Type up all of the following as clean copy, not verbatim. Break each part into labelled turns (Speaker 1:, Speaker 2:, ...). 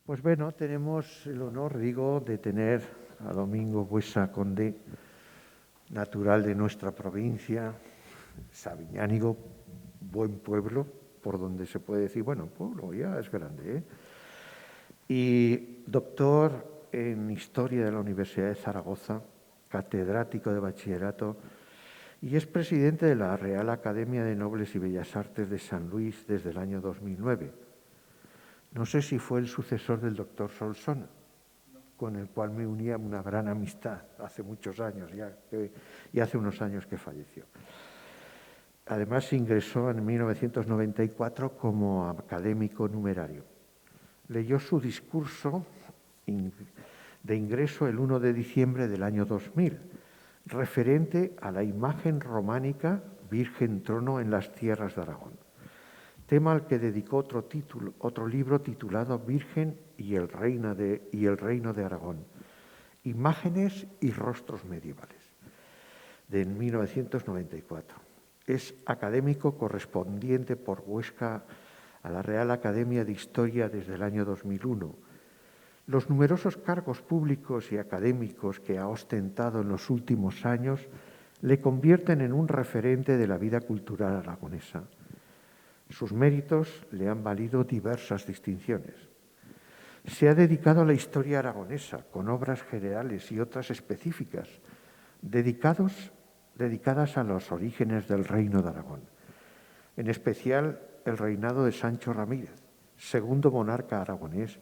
Speaker 1: Pues bueno, tenemos el honor, digo, de tener a Domingo Buesa Conde, natural de nuestra provincia, Sabiñánigo, buen pueblo, por donde se puede decir, bueno, pueblo ya es grande, ¿eh? Y doctor en Historia de la Universidad de Zaragoza, catedrático de bachillerato, y es presidente de la Real Academia de Nobles y Bellas Artes de San Luis desde el año 2009. No sé si fue el sucesor del doctor Solsona, con el cual me unía una gran amistad hace muchos años, y hace unos años que falleció. Además, ingresó en 1994 como académico numerario. Leyó su discurso de ingreso el 1 de diciembre del año 2000, referente a la imagen románica Virgen Trono en las tierras de Aragón, tema al que dedicó otro libro titulado Virgen y el Reino de Aragón, imágenes y rostros medievales, de 1994. Es académico correspondiente por Huesca a la Real Academia de Historia desde el año 2001. Los numerosos cargos públicos y académicos que ha ostentado en los últimos años le convierten en un referente de la vida cultural aragonesa. Sus méritos le han valido diversas distinciones. Se ha dedicado a la historia aragonesa, con obras generales y otras específicas, dedicadas a los orígenes del Reino de Aragón, en especial el reinado de Sancho Ramírez, segundo monarca aragonés,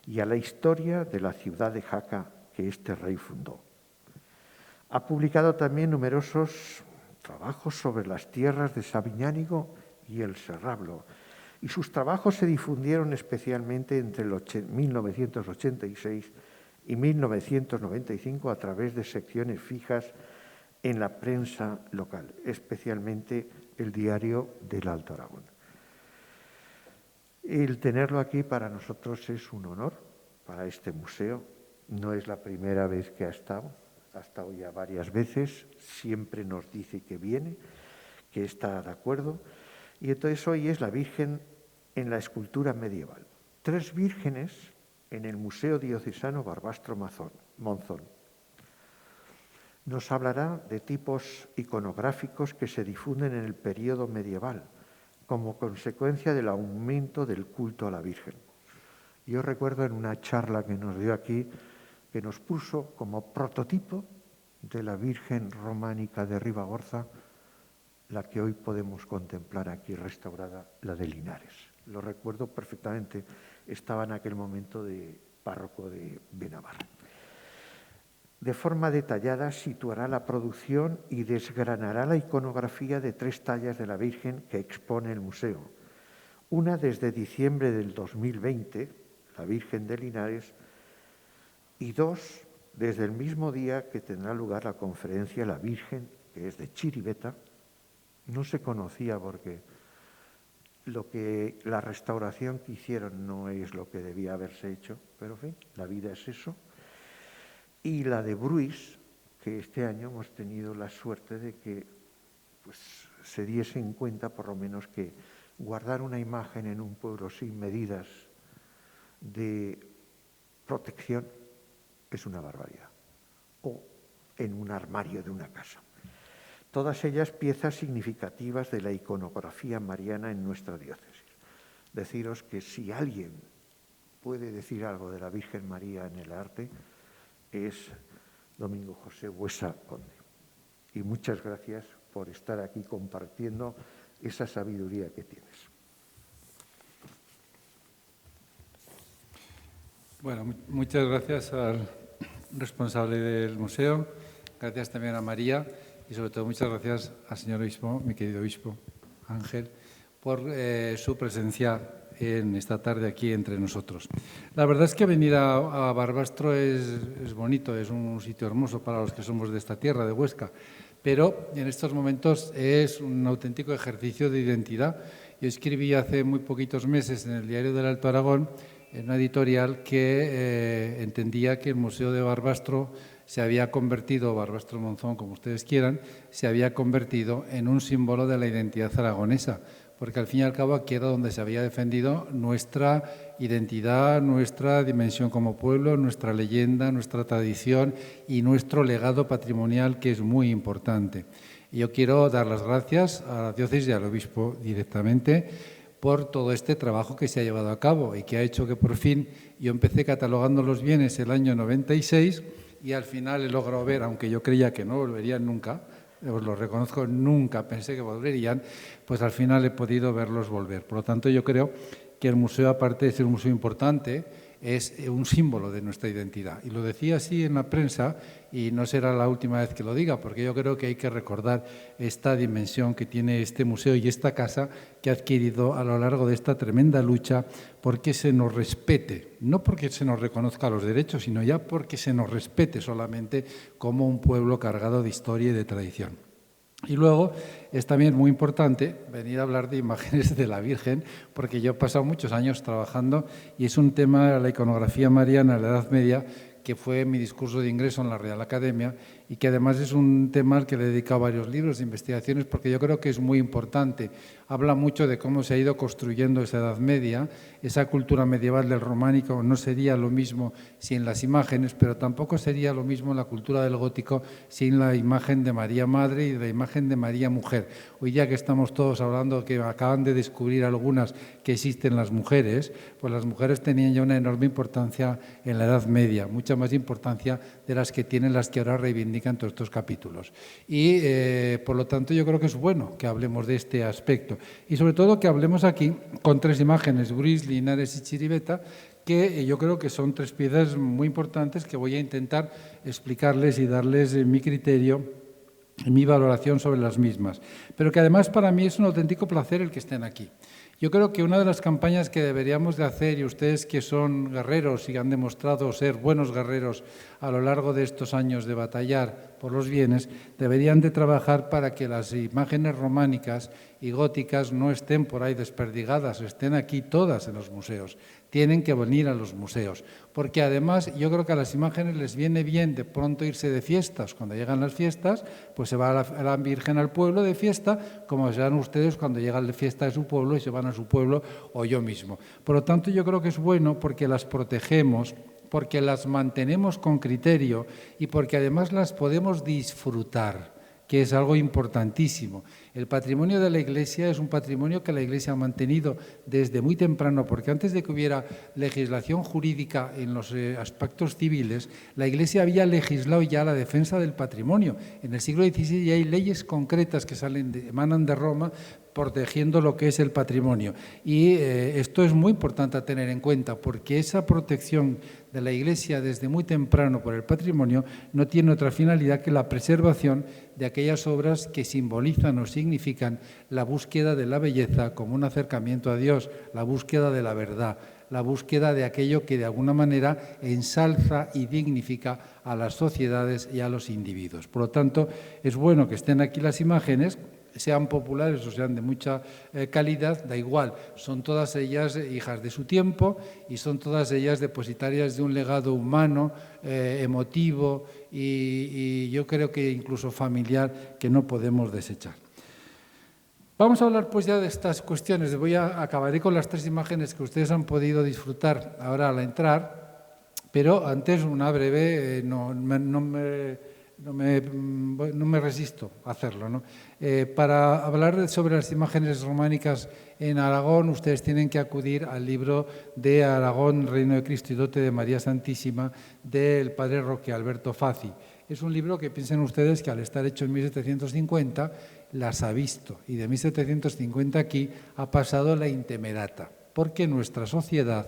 Speaker 1: y a la historia de la ciudad de Jaca que este rey fundó. Ha publicado también numerosos trabajos sobre las tierras de Sabiñánigo y el Serrablo, y sus trabajos se difundieron especialmente entre 1986 y 1995 a través de secciones fijas en la prensa local, especialmente el diario del Alto Aragón. El tenerlo aquí para nosotros es un honor, para este museo. No es la primera vez que ha estado ya varias veces, siempre nos dice que viene, que está de acuerdo. Y entonces hoy es la Virgen en la escultura medieval. 3 vírgenes en el Museo Diocesano Barbastro Monzón. Nos hablará de tipos iconográficos que se difunden en el periodo medieval como consecuencia del aumento del culto a la Virgen. Yo recuerdo en una charla que nos dio aquí que nos puso como prototipo de la Virgen románica de Ribagorza la que hoy podemos contemplar aquí restaurada, la de Linares. Lo recuerdo perfectamente, estaba en aquel momento de párroco de Benavarra. De forma detallada situará la producción y desgranará la iconografía de 3 tallas de la Virgen que expone el museo. Una desde diciembre del 2020, la Virgen de Linares, y 2 desde el mismo día que tendrá lugar la conferencia La Virgen, que es de Chiriveta. No se conocía porque la restauración que hicieron no es lo que debía haberse hecho, pero en fin, la vida es eso. Y la de Bruis, que este año hemos tenido la suerte de que se diese en cuenta por lo menos que guardar una imagen en un pueblo sin medidas de protección es una barbaridad, o en un armario de una casa. Todas ellas piezas significativas de la iconografía mariana en nuestra diócesis. Deciros que si alguien puede decir algo de la Virgen María en el arte, es Domingo José Buesa Conde. Y muchas gracias por estar aquí compartiendo esa sabiduría que tienes.
Speaker 2: Bueno, muchas gracias al responsable del museo, gracias también a María y sobre todo muchas gracias al señor obispo, mi querido obispo Ángel, por su presencia en esta tarde aquí entre nosotros. La verdad es que venir a Barbastro es bonito, es un sitio hermoso para los que somos de esta tierra, de Huesca, pero en estos momentos es un auténtico ejercicio de identidad. Yo escribí hace muy poquitos meses en el Diario del Alto Aragón en una editorial que entendía que el Museo de Barbastro se había convertido, Barbastro Monzón, como ustedes quieran, se había convertido en un símbolo de la identidad aragonesa, porque al fin y al cabo aquí era donde se había defendido nuestra identidad, nuestra dimensión como pueblo, nuestra leyenda, nuestra tradición y nuestro legado patrimonial, que es muy importante. Y yo quiero dar las gracias a la diócesis y al obispo directamente por todo este trabajo que se ha llevado a cabo y que ha hecho que por fin yo empecé catalogando los bienes el año 96 y al final he logrado ver, aunque yo creía que no volverían nunca, os lo reconozco, nunca pensé que volverían, pues al final he podido verlos volver. Por lo tanto, yo creo que el museo, aparte de ser un museo importante, es un símbolo de nuestra identidad. Y lo decía así en la prensa, y no será la última vez que lo diga, porque yo creo que hay que recordar esta dimensión que tiene este museo y esta casa que ha adquirido a lo largo de esta tremenda lucha porque se nos respete, no porque se nos reconozca los derechos, sino ya porque se nos respete solamente como un pueblo cargado de historia y de tradición. Y luego es también muy importante venir a hablar de imágenes de la Virgen, porque yo he pasado muchos años trabajando y es un tema, la iconografía mariana en la Edad Media, que fue mi discurso de ingreso en la Real Academia y que además es un tema al que le he dedicado varios libros de investigaciones porque yo creo que es muy importante. Habla mucho de cómo se ha ido construyendo esa Edad Media, esa cultura medieval del románico no sería lo mismo sin las imágenes, pero tampoco sería lo mismo la cultura del gótico sin la imagen de María Madre y la imagen de María Mujer. Hoy ya que estamos todos hablando que acaban de descubrir algunas que existen las mujeres, pues las mujeres tenían ya una enorme importancia en la Edad Media, mucha más importancia de las que tienen las que ahora reivindican todos estos capítulos. Y por lo tanto yo creo que es bueno que hablemos de este aspecto y sobre todo que hablemos aquí con tres imágenes, Brís, Linares y Chiriveta, que yo creo que son tres piezas muy importantes que voy a intentar explicarles y darles mi criterio y mi valoración sobre las mismas. Pero que además para mí es un auténtico placer el que estén aquí. Yo creo que una de las campañas que deberíamos de hacer, y ustedes que son guerreros y han demostrado ser buenos guerreros a lo largo de estos años de batallar por los bienes, deberían de trabajar para que las imágenes románicas y góticas no estén por ahí desperdigadas, estén aquí todas en los museos. Tienen que venir a los museos, porque además yo creo que a las imágenes les viene bien de pronto irse de fiestas. Cuando llegan las fiestas, pues se va a la Virgen al pueblo de fiesta, como se van ustedes cuando llegan de fiesta de su pueblo y se van a su pueblo o yo mismo. Por lo tanto, yo creo que es bueno porque las protegemos, porque las mantenemos con criterio y porque además las podemos disfrutar, que es algo importantísimo. El patrimonio de la Iglesia es un patrimonio que la Iglesia ha mantenido desde muy temprano, porque antes de que hubiera legislación jurídica en los aspectos civiles, la Iglesia había legislado ya la defensa del patrimonio. En el siglo XVI ya hay leyes concretas que emanan de Roma protegiendo lo que es el patrimonio. Y esto es muy importante a tener en cuenta, porque esa protección de la Iglesia desde muy temprano por el patrimonio no tiene otra finalidad que la preservación de aquellas obras que simbolizan o significan la búsqueda de la belleza como un acercamiento a Dios, la búsqueda de la verdad, la búsqueda de aquello que de alguna manera ensalza y dignifica a las sociedades y a los individuos. Por lo tanto, es bueno que estén aquí las imágenes, sean populares o sean de mucha calidad, da igual, son todas ellas hijas de su tiempo y son todas ellas depositarias de un legado humano, emotivo y yo creo que incluso familiar que no podemos desechar. Vamos a hablar pues ya de estas cuestiones. Acabaré con las tres imágenes que ustedes han podido disfrutar ahora al entrar, pero antes una breve, no me resisto a hacerlo, ¿no? Para hablar sobre las imágenes románicas en Aragón, ustedes tienen que acudir al libro de Aragón, Reino de Cristo y Dote de María Santísima, del padre Roque Alberto Fazi. Es un libro que piensen ustedes que al estar hecho en 1750 las ha visto y de 1750 aquí ha pasado la intemerata, porque nuestra sociedad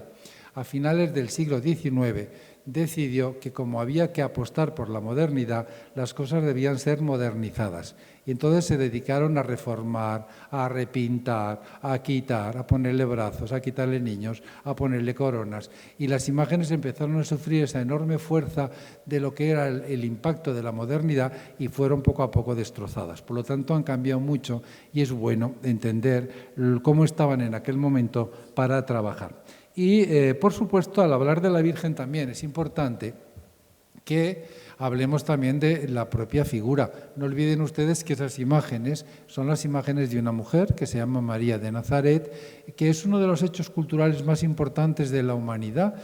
Speaker 2: a finales del siglo XIX decidió que como había que apostar por la modernidad, las cosas debían ser modernizadas. Y entonces se dedicaron a reformar, a repintar, a quitar, a ponerle brazos, a quitarle niños, a ponerle coronas. Y las imágenes empezaron a sufrir esa enorme fuerza de lo que era el impacto de la modernidad y fueron poco a poco destrozadas. Por lo tanto, han cambiado mucho y es bueno entender cómo estaban en aquel momento para trabajar. Y, por supuesto, al hablar de la Virgen también es importante que hablemos también de la propia figura. No olviden ustedes que esas imágenes son las imágenes de una mujer que se llama María de Nazaret, que es uno de los hechos culturales más importantes de la humanidad.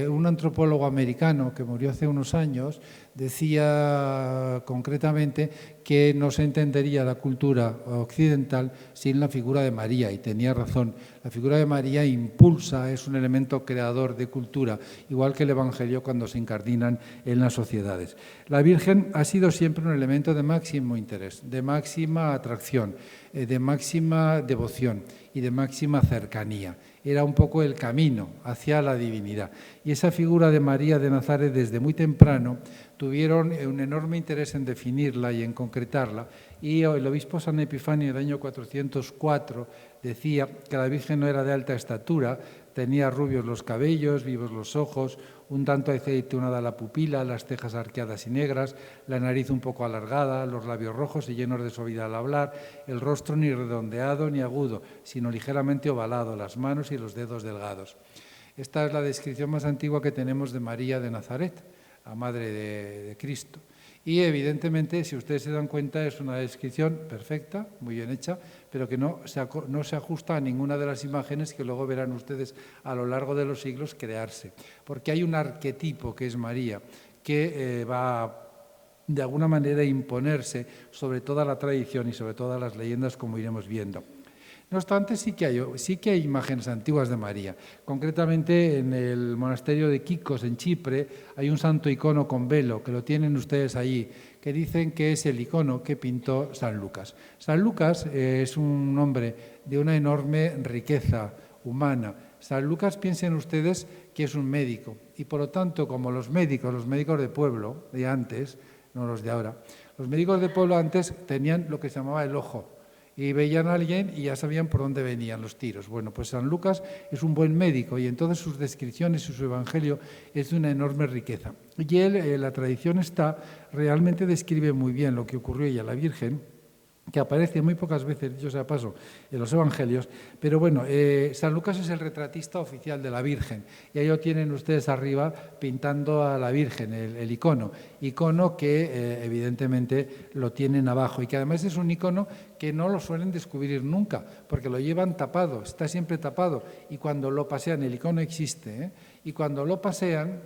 Speaker 2: Un antropólogo americano que murió hace unos años decía concretamente que no se entendería la cultura occidental sin la figura de María, y tenía razón. La figura de María impulsa, es un elemento creador de cultura, igual que el Evangelio cuando se incardinan en las sociedades. La Virgen ha sido siempre un elemento de máximo interés, de máxima atracción, de máxima devoción y de máxima cercanía. Era un poco el camino hacia la divinidad. Y esa figura de María de Nazaret desde muy temprano tuvieron un enorme interés en definirla y en concretarla. Y el obispo San Epifanio del año 404 decía que la Virgen no era de alta estatura, tenía rubios los cabellos, vivos los ojos, un tanto aceitunada la pupila, las cejas arqueadas y negras, la nariz un poco alargada, los labios rojos y llenos de suavidad al hablar, el rostro ni redondeado ni agudo, sino ligeramente ovalado, las manos y los dedos delgados. Esta es la descripción más antigua que tenemos de María de Nazaret, la Madre de Cristo. Y evidentemente, si ustedes se dan cuenta, es una descripción perfecta, muy bien hecha, pero que no se ajusta a ninguna de las imágenes que luego verán ustedes a lo largo de los siglos crearse. Porque hay un arquetipo que es María, que va de alguna manera a imponerse sobre toda la tradición y sobre todas las leyendas, como iremos viendo. No obstante, sí que hay imágenes antiguas de María. Concretamente, en el monasterio de Kikos, en Chipre, hay un santo icono con velo, que lo tienen ustedes allí, que dicen que es el icono que pintó San Lucas. San Lucas es un hombre de una enorme riqueza humana. San Lucas, piensen ustedes que es un médico, y por lo tanto, como los médicos de pueblo de antes, no los de ahora, los médicos de pueblo antes tenían lo que se llamaba el ojo, y veían a alguien y ya sabían por dónde venían los tiros. Bueno, pues San Lucas es un buen médico y entonces sus descripciones y su evangelio es de una enorme riqueza. Y él, la tradición realmente describe muy bien lo que ocurrió y a la Virgen, que aparece muy pocas veces, dicho sea paso, en los evangelios, pero bueno, San Lucas es el retratista oficial de la Virgen, y ahí lo tienen ustedes arriba pintando a la Virgen, el icono que evidentemente lo tienen abajo, y que además es un icono que no lo suelen descubrir nunca, porque lo llevan tapado, está siempre tapado, y cuando lo pasean, el icono existe, y cuando lo pasean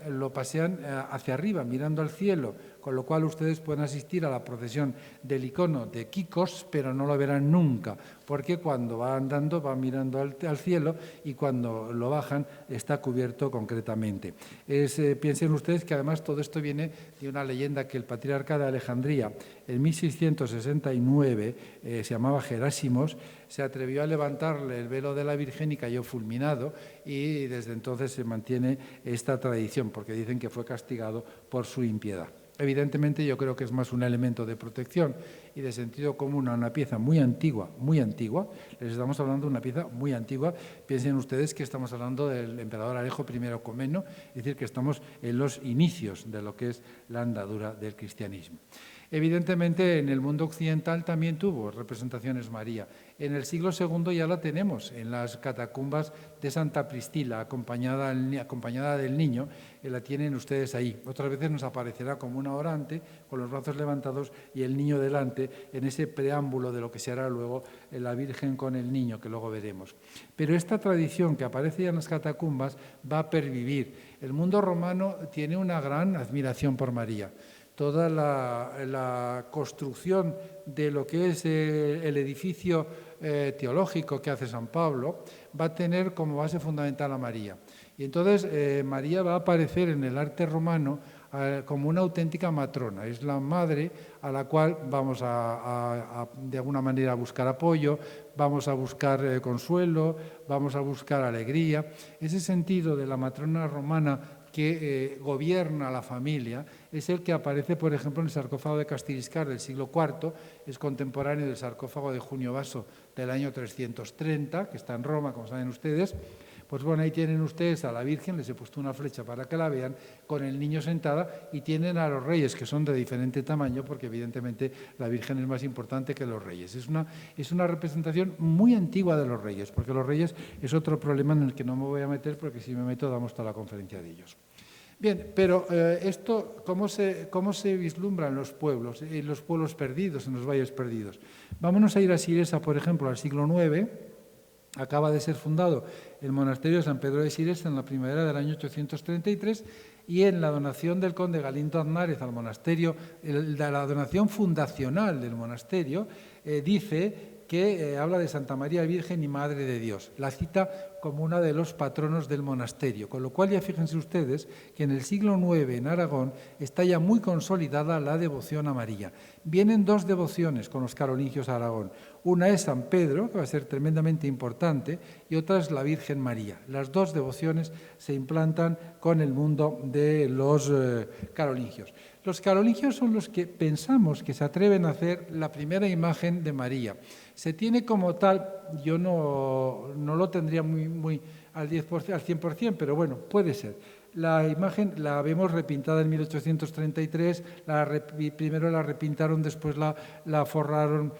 Speaker 2: hacia arriba, mirando al cielo, con lo cual ustedes pueden asistir a la procesión del icono de Kikos, pero no lo verán nunca, porque cuando va andando va mirando al cielo y cuando lo bajan está cubierto concretamente. Piensen ustedes que además todo esto viene de una leyenda que el patriarca de Alejandría, en 1669, se llamaba Gerásimos, se atrevió a levantarle el velo de la Virgen y cayó fulminado, y desde entonces se mantiene esta tradición, porque dicen que fue castigado por su impiedad. Evidentemente yo creo que es más un elemento de protección y de sentido común a una pieza muy antigua, les estamos hablando de una pieza muy antigua, piensen ustedes que estamos hablando del emperador Alejo I Comneno, es decir, que estamos en los inicios de lo que es la andadura del cristianismo. Evidentemente, en el mundo occidental también tuvo representaciones María. En el siglo II ya la tenemos en las catacumbas de Santa Pristila, acompañada del niño, la tienen ustedes ahí. Otras veces nos aparecerá como una orante, con los brazos levantados y el niño delante, en ese preámbulo de lo que se hará luego la Virgen con el niño, que luego veremos. Pero esta tradición que aparece ya en las catacumbas va a pervivir. El mundo romano tiene una gran admiración por María. Toda la construcción de lo que es el edificio teológico que hace San Pablo va a tener como base fundamental a María. Y entonces María va a aparecer en el arte romano como una auténtica matrona. Es la madre a la cual vamos de alguna manera a buscar apoyo, vamos a buscar consuelo, vamos a buscar alegría. Ese sentido de la matrona romana que gobierna la familia es el que aparece, por ejemplo, en el sarcófago de Castiliscar del siglo IV, es contemporáneo del sarcófago de Junio Basso del año 330, que está en Roma, como saben ustedes. Pues bueno, ahí tienen ustedes a la Virgen, les he puesto una flecha para que la vean, con el niño sentada, y tienen a los reyes, que son de diferente tamaño, porque evidentemente la Virgen es más importante que los reyes. Es una representación muy antigua de los reyes, porque los reyes es otro problema en el que no me voy a meter, porque si me meto damos toda la conferencia de ellos. Bien, pero esto, ¿cómo se vislumbra en los pueblos perdidos, en los valles perdidos? Vámonos a ir a Siresa, por ejemplo, al siglo IX. Acaba de ser fundado el monasterio de San Pedro de Siresa en la primavera del año 833 y en la donación del conde Galindo Aznárez al monasterio, la donación fundacional del monasterio, dice que habla de Santa María Virgen y Madre de Dios. La cita como una de los patronos del monasterio, con lo cual ya fíjense ustedes que en el siglo IX en Aragón está ya muy consolidada la devoción a María. Vienen dos devociones con los carolingios a Aragón. Una es San Pedro, que va a ser tremendamente importante, y otra es la Virgen María. Las dos devociones se implantan con el mundo de los carolingios. Los carolingios son los que pensamos que se atreven a hacer la primera imagen de María. Se tiene como tal, yo no lo tendría muy al 10%, al 100%, pero bueno, puede ser. La imagen la vemos repintada en 1833, primero la repintaron, después la forraron,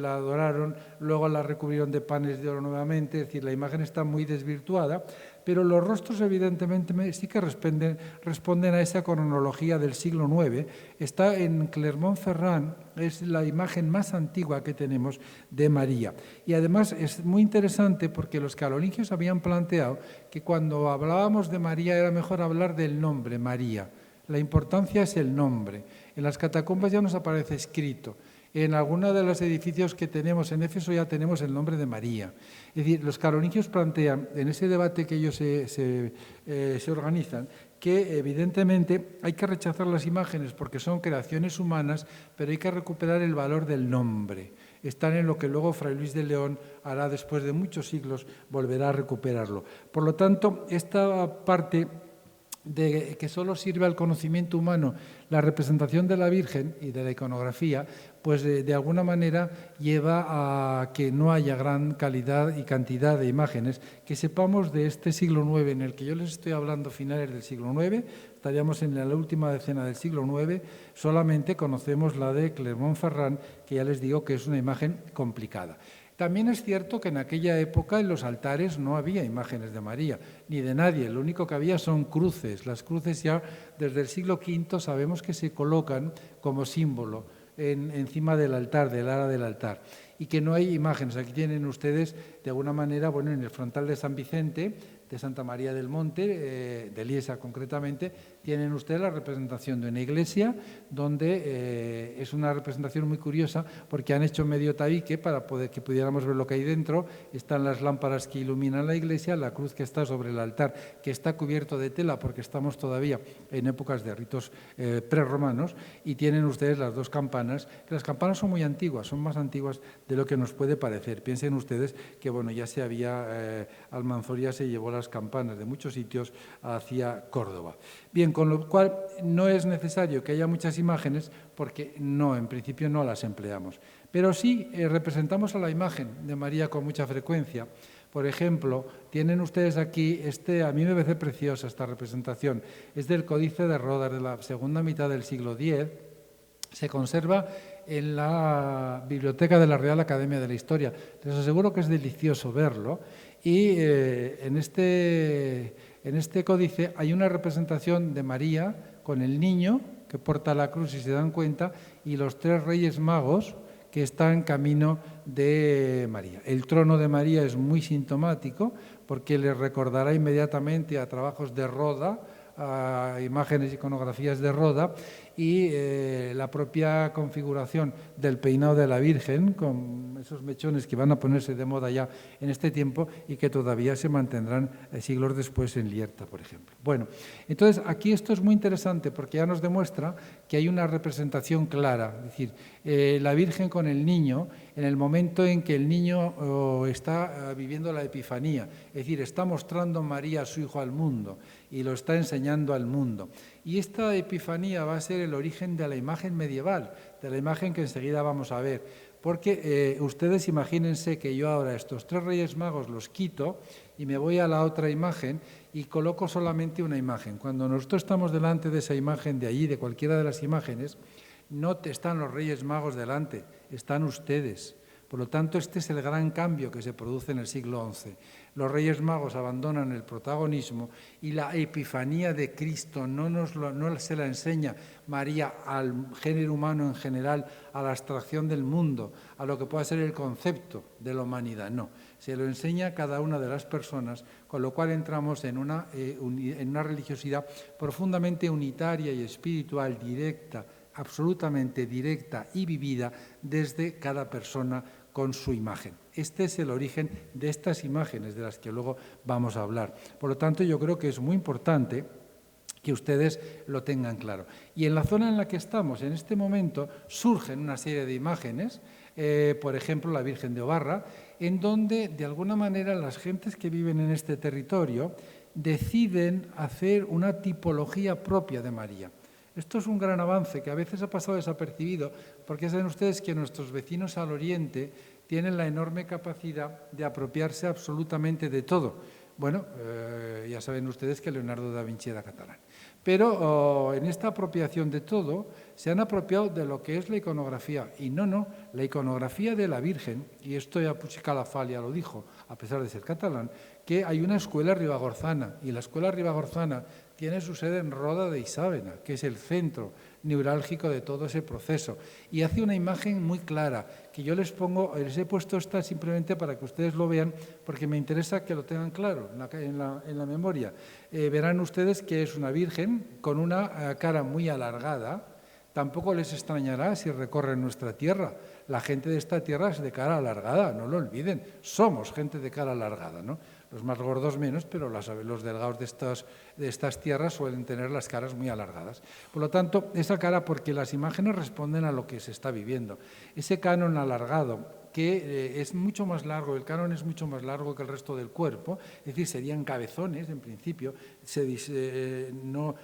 Speaker 2: la doraron, luego la recubrieron de panes de oro nuevamente, es decir, la imagen está muy desvirtuada, pero los rostros evidentemente sí que responden a esa cronología del siglo IX. Está en Clermont-Ferrand, es la imagen más antigua que tenemos de María. Y además es muy interesante porque los carolingios habían planteado que cuando hablábamos de María era mejor hablar del nombre, María. La importancia es el nombre. En las catacumbas ya nos aparece escrito. En algunos de los edificios que tenemos en Éfeso ya tenemos el nombre de María. Es decir, los carolingios plantean, en ese debate que ellos se organizan, que evidentemente hay que rechazar las imágenes porque son creaciones humanas, pero hay que recuperar el valor del nombre. Están en lo que luego Fray Luis de León hará después de muchos siglos, volverá a recuperarlo. Por lo tanto, esta parte de que solo sirve al conocimiento humano la representación de la Virgen y de la iconografía, pues de alguna manera lleva a que no haya gran calidad y cantidad de imágenes. Que sepamos de este siglo IX en el que yo les estoy hablando, finales del siglo IX, estaríamos en la última decena del siglo IX, solamente conocemos la de Clermont-Ferrand, que ya les digo que es una imagen complicada. También es cierto que en aquella época en los altares no había imágenes de María, ni de nadie. Lo único que había son cruces. Las cruces ya desde el siglo V sabemos que se colocan como símbolo encima del altar, del ara del altar, y que no hay imágenes. Aquí tienen ustedes, de alguna manera, bueno, en el frontal de San Vicente, de Santa María del Monte, de Liesa concretamente, tienen ustedes la representación de una iglesia donde es una representación muy curiosa porque han hecho medio tabique para que pudiéramos ver lo que hay dentro. Están las lámparas que iluminan la iglesia, la cruz que está sobre el altar, que está cubierto de tela porque estamos todavía en épocas de ritos prerromanos, y tienen ustedes las dos campanas, que las campanas son muy antiguas, son más antiguas de lo que nos puede parecer. Piensen ustedes que bueno, ya se había, Almanzor ya se llevó las campanas de muchos sitios hacia Córdoba. Bien, con lo cual no es necesario que haya muchas imágenes porque no, en principio no las empleamos. Pero sí representamos a la imagen de María con mucha frecuencia. Por ejemplo, tienen ustedes aquí, a mí me parece preciosa esta representación, es del Códice de Rodas de la segunda mitad del siglo X, se conserva en la biblioteca de la Real Academia de la Historia. Les aseguro que es delicioso verlo. Y en este códice hay una representación de María con el niño que porta la cruz, si se dan cuenta, y los tres reyes magos que están camino de María. El trono de María es muy sintomático porque les recordará inmediatamente a trabajos de Roda, a imágenes y iconografías de Roda, y la propia configuración del peinado de la Virgen, con esos mechones que van a ponerse de moda ya en este tiempo y que todavía se mantendrán siglos después en Lierta, por ejemplo. Bueno, entonces aquí esto es muy interesante porque ya nos demuestra que hay una representación clara, es decir, la Virgen con el niño en el momento en que el niño está viviendo la Epifanía, es decir, está mostrando María a su Hijo al mundo y lo está enseñando al mundo. Y esta Epifanía va a ser el origen de la imagen medieval, de la imagen que enseguida vamos a ver. Porque ustedes imagínense que yo ahora estos tres Reyes Magos los quito y me voy a la otra imagen y coloco solamente una imagen. Cuando nosotros estamos delante de esa imagen de allí, de cualquiera de las imágenes, no están los Reyes Magos delante, están ustedes. Por lo tanto, este es el gran cambio que se produce en el siglo XI. Los Reyes Magos abandonan el protagonismo y la epifanía de Cristo no se la enseña María al género humano en general, a la abstracción del mundo, a lo que pueda ser el concepto de la humanidad, no. Se lo enseña a cada una de las personas, con lo cual entramos en una religiosidad profundamente unitaria y espiritual, directa, absolutamente directa y vivida desde cada persona con su imagen. Este es el origen de estas imágenes de las que luego vamos a hablar. Por lo tanto, yo creo que es muy importante que ustedes lo tengan claro. Y en la zona en la que estamos, en este momento, surgen una serie de imágenes, por ejemplo, la Virgen de Obarra, en donde, de alguna manera, las gentes que viven en este territorio deciden hacer una tipología propia de María. Esto es un gran avance que a veces ha pasado desapercibido, porque saben ustedes que nuestros vecinos al oriente tienen la enorme capacidad de apropiarse absolutamente de todo. Bueno, ya saben ustedes que Leonardo da Vinci era catalán. Pero en esta apropiación de todo se han apropiado de lo que es la iconografía. Y no, la iconografía de la Virgen, y esto ya Puig Calafell ya lo dijo, a pesar de ser catalán, que hay una escuela ribagorzana, y la escuela ribagorzana tiene su sede en Roda de Isàvena, que es el centro neurálgico de todo ese proceso. Y hace una imagen muy clara, que yo les he puesto esta simplemente para que ustedes lo vean, porque me interesa que lo tengan claro en la memoria. Verán ustedes que es una virgen con una cara muy alargada. Tampoco les extrañará si recorren nuestra tierra. La gente de esta tierra es de cara alargada, no lo olviden. Somos gente de cara alargada, ¿no? Los más gordos menos, pero los delgados de estas tierras suelen tener las caras muy alargadas. Por lo tanto, esa cara, porque las imágenes responden a lo que se está viviendo. Ese canon alargado, que es mucho más largo, el canon es mucho más largo que el resto del cuerpo, es decir, serían cabezones en principio, no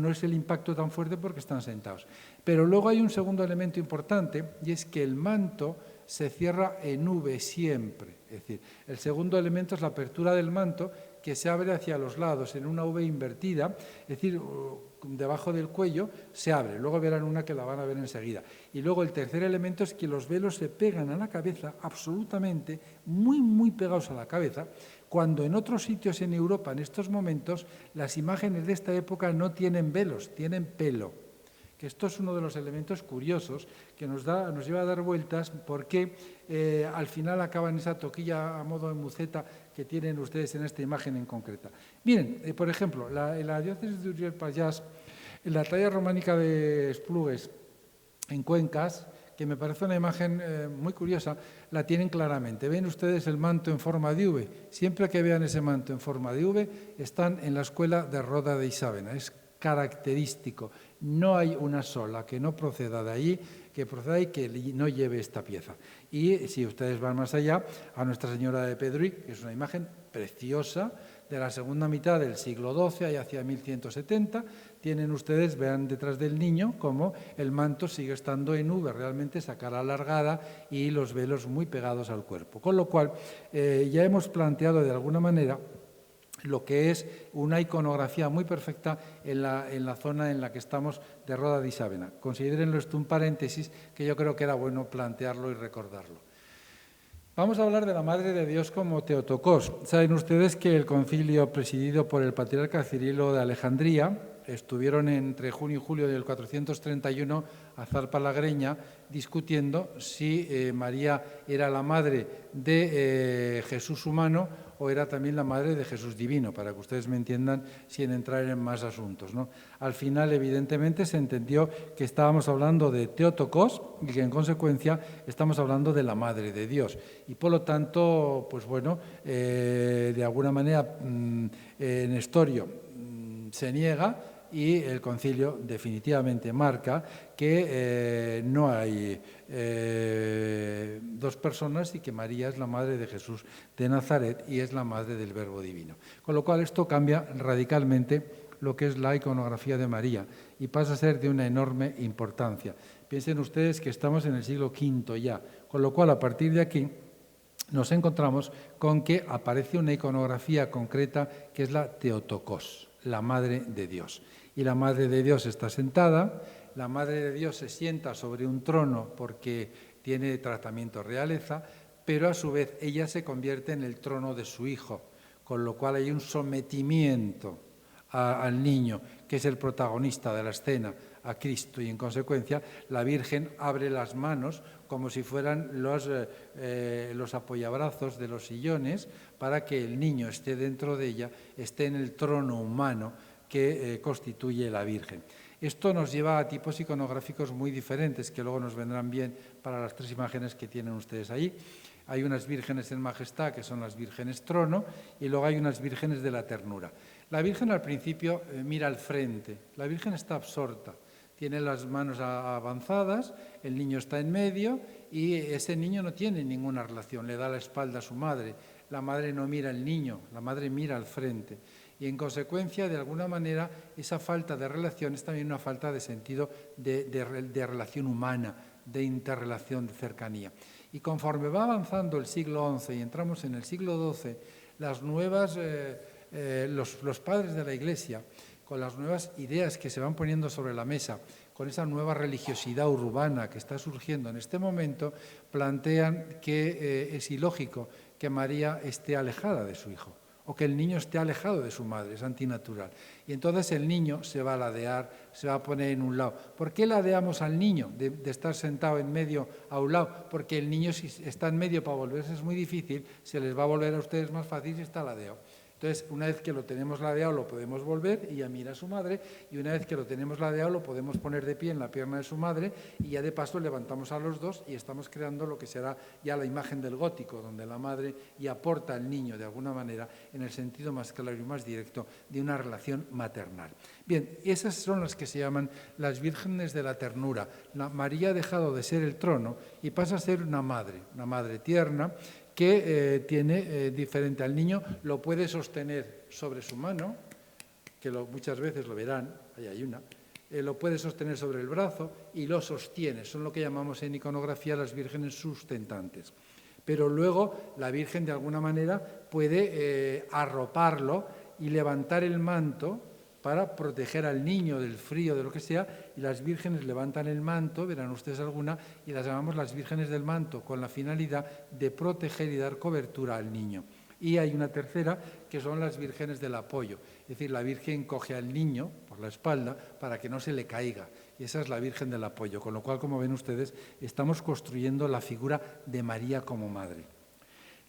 Speaker 2: es el impacto tan fuerte porque están sentados. Pero luego hay un segundo elemento importante, y es que el manto se cierra en V siempre. Es decir, el segundo elemento es la apertura del manto, que se abre hacia los lados en una V invertida, es decir, debajo del cuello se abre. Luego verán una que la van a ver enseguida. Y luego el tercer elemento es que los velos se pegan a la cabeza absolutamente, muy, muy pegados a la cabeza, cuando en otros sitios en Europa, en estos momentos, las imágenes de esta época no tienen velos, tienen pelo. Que esto es uno de los elementos curiosos que nos lleva a dar vueltas porque al final acaban esa toquilla a modo de muceta que tienen ustedes en esta imagen en concreta. Miren, por ejemplo, en la diócesis de Urgell-Pallars, en la talla románica de Esplugues, en Cuencas, que me parece una imagen muy curiosa, la tienen claramente. Ven ustedes el manto en forma de V. Siempre que vean ese manto en forma de V, están en la escuela de Roda de Isàvena. Es característico. No hay una sola que no proceda de allí, que proceda y que no lleve esta pieza. Y si ustedes van más allá, a Nuestra Señora de Pedric, que es una imagen preciosa de la segunda mitad del siglo XII, ahí hacia 1170, tienen ustedes, vean detrás del niño, cómo el manto sigue estando en V, realmente esa cara alargada y los velos muy pegados al cuerpo. Con lo cual, ya hemos planteado de alguna manera lo que es una iconografía muy perfecta en la zona en la que estamos de Roda de Isàvena. Considérenlo esto un paréntesis que yo creo que era bueno plantearlo y recordarlo. Vamos a hablar de la Madre de Dios como Teotocos. Saben ustedes que el concilio presidido por el patriarca Cirilo de Alejandría estuvieron entre junio y julio del 431 a Zarpa la Greña discutiendo si María era la madre de Jesús humano o era también la madre de Jesús divino, para que ustedes me entiendan sin entrar en más asuntos, ¿no? Al final, evidentemente, se entendió que estábamos hablando de Teotocos y que, en consecuencia, estamos hablando de la Madre de Dios. Y, por lo tanto, pues bueno, de alguna manera, Nestorio se niega y el concilio definitivamente marca que no hay dos personas y que María es la madre de Jesús de Nazaret y es la madre del Verbo Divino. Con lo cual esto cambia radicalmente lo que es la iconografía de María y pasa a ser de una enorme importancia. Piensen ustedes que estamos en el siglo V ya, con lo cual a partir de aquí nos encontramos con que aparece una iconografía concreta que es la Teotocos, la Madre de Dios. Y la Madre de Dios está sentada, la Madre de Dios se sienta sobre un trono porque tiene tratamiento realeza, pero a su vez ella se convierte en el trono de su hijo, con lo cual hay un sometimiento al niño, que es el protagonista de la escena, a Cristo, y en consecuencia la Virgen abre las manos como si fueran los apoyabrazos de los sillones para que el niño esté dentro de ella, esté en el trono humano que constituye la Virgen. Esto nos lleva a tipos iconográficos muy diferentes, que luego nos vendrán bien para las 3 imágenes que tienen ustedes ahí. Hay unas vírgenes en majestad, que son las vírgenes trono, y luego hay unas vírgenes de la ternura. La Virgen al principio mira al frente, la Virgen está absorta, tiene las manos avanzadas, el niño está en medio y ese niño no tiene ninguna relación, le da la espalda a su madre, la madre no mira al niño, la madre mira al frente. Y en consecuencia, de alguna manera, esa falta de relación es también una falta de sentido de relación humana, de interrelación, de cercanía. Y conforme va avanzando el siglo XI y entramos en el siglo XII, los padres de la Iglesia, con las nuevas ideas que se van poniendo sobre la mesa, con esa nueva religiosidad urbana que está surgiendo en este momento, plantean que es ilógico que María esté alejada de su hijo, o que el niño esté alejado de su madre, es antinatural. Y entonces el niño se va a ladear, se va a poner en un lado. ¿Por qué ladeamos al niño de estar sentado en medio a un lado? Porque el niño, si está en medio para volverse es muy difícil, se les va a volver a ustedes más fácil si está ladeado. Entonces, una vez que lo tenemos ladeado, lo podemos volver y ya mira a su madre, y una vez que lo tenemos ladeado, lo podemos poner de pie en la pierna de su madre y ya de paso levantamos a los dos y estamos creando lo que será ya la imagen del gótico, donde la madre ya aporta al niño de alguna manera en el sentido más claro y más directo de una relación maternal. Bien, esas son las que se llaman las vírgenes de la ternura. María ha dejado de ser el trono y pasa a ser una madre tierna, que tiene diferente al niño, lo puede sostener sobre su mano, que muchas veces lo verán, ahí hay una, lo puede sostener sobre el brazo y lo sostiene, son lo que llamamos en iconografía las vírgenes sustentantes. Pero luego la Virgen de alguna manera puede arroparlo y levantar el manto para proteger al niño del frío, de lo que sea, y las vírgenes levantan el manto, verán ustedes alguna, y las llamamos las vírgenes del manto, con la finalidad de proteger y dar cobertura al niño. Y hay una tercera, que son las vírgenes del apoyo, es decir, la Virgen coge al niño por la espalda para que no se le caiga, y esa es la Virgen del apoyo, con lo cual, como ven ustedes, estamos construyendo la figura de María como madre.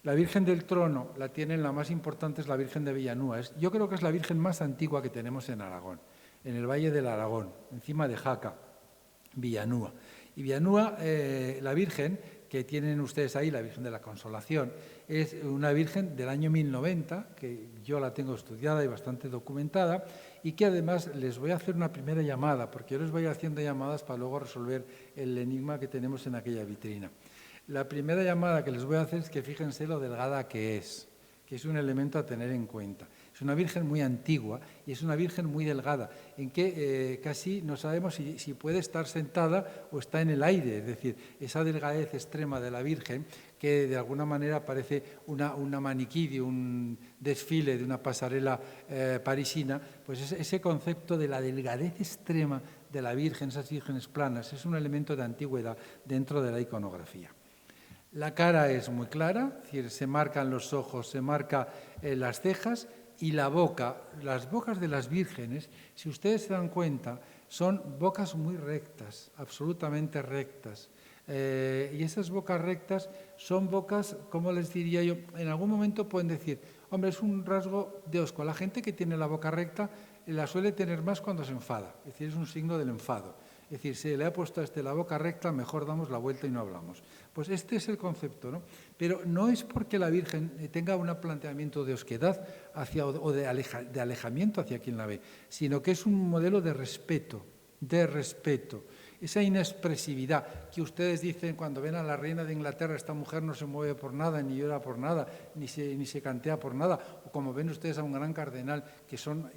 Speaker 2: La Virgen del Trono, la más importante es la Virgen de Villanueva. Yo creo que es la Virgen más antigua que tenemos en Aragón, en el Valle del Aragón, encima de Jaca, Villanueva. Y Villanueva, la Virgen que tienen ustedes ahí, la Virgen de la Consolación, es una Virgen del año 1090, que yo la tengo estudiada y bastante documentada, y que además les voy a hacer una primera llamada, porque yo les voy haciendo llamadas para luego resolver el enigma que tenemos en aquella vitrina. La primera llamada que les voy a hacer es que fíjense lo delgada que es un elemento a tener en cuenta. Es una Virgen muy antigua y es una Virgen muy delgada, en que casi no sabemos si puede estar sentada o está en el aire, es decir, esa delgadez extrema de la Virgen, que de alguna manera parece una maniquí de un desfile, de una pasarela parisina, pues ese concepto de la delgadez extrema de la Virgen, esas vírgenes planas, es un elemento de antigüedad dentro de la iconografía. La cara es muy clara, es decir, se marcan los ojos, se marcan las cejas y la boca. Las bocas de las vírgenes, si ustedes se dan cuenta, son bocas muy rectas, absolutamente rectas. Y esas bocas rectas son bocas, ¿cómo les diría yo? En algún momento pueden decir, hombre, es un rasgo de osco. La gente que tiene la boca recta la suele tener más cuando se enfada, es decir, es un signo del enfado. Es decir, si le ha puesto a la boca recta, mejor damos la vuelta y no hablamos. Pues este es el concepto, ¿no? Pero no es porque la Virgen tenga un planteamiento de osquedad o de alejamiento hacia quien la ve, sino que es un modelo de respeto, esa inexpresividad que ustedes dicen cuando ven a la reina de Inglaterra, esta mujer no se mueve por nada, ni llora por nada, ni se cantea por nada, o como ven ustedes a un gran cardenal, que son,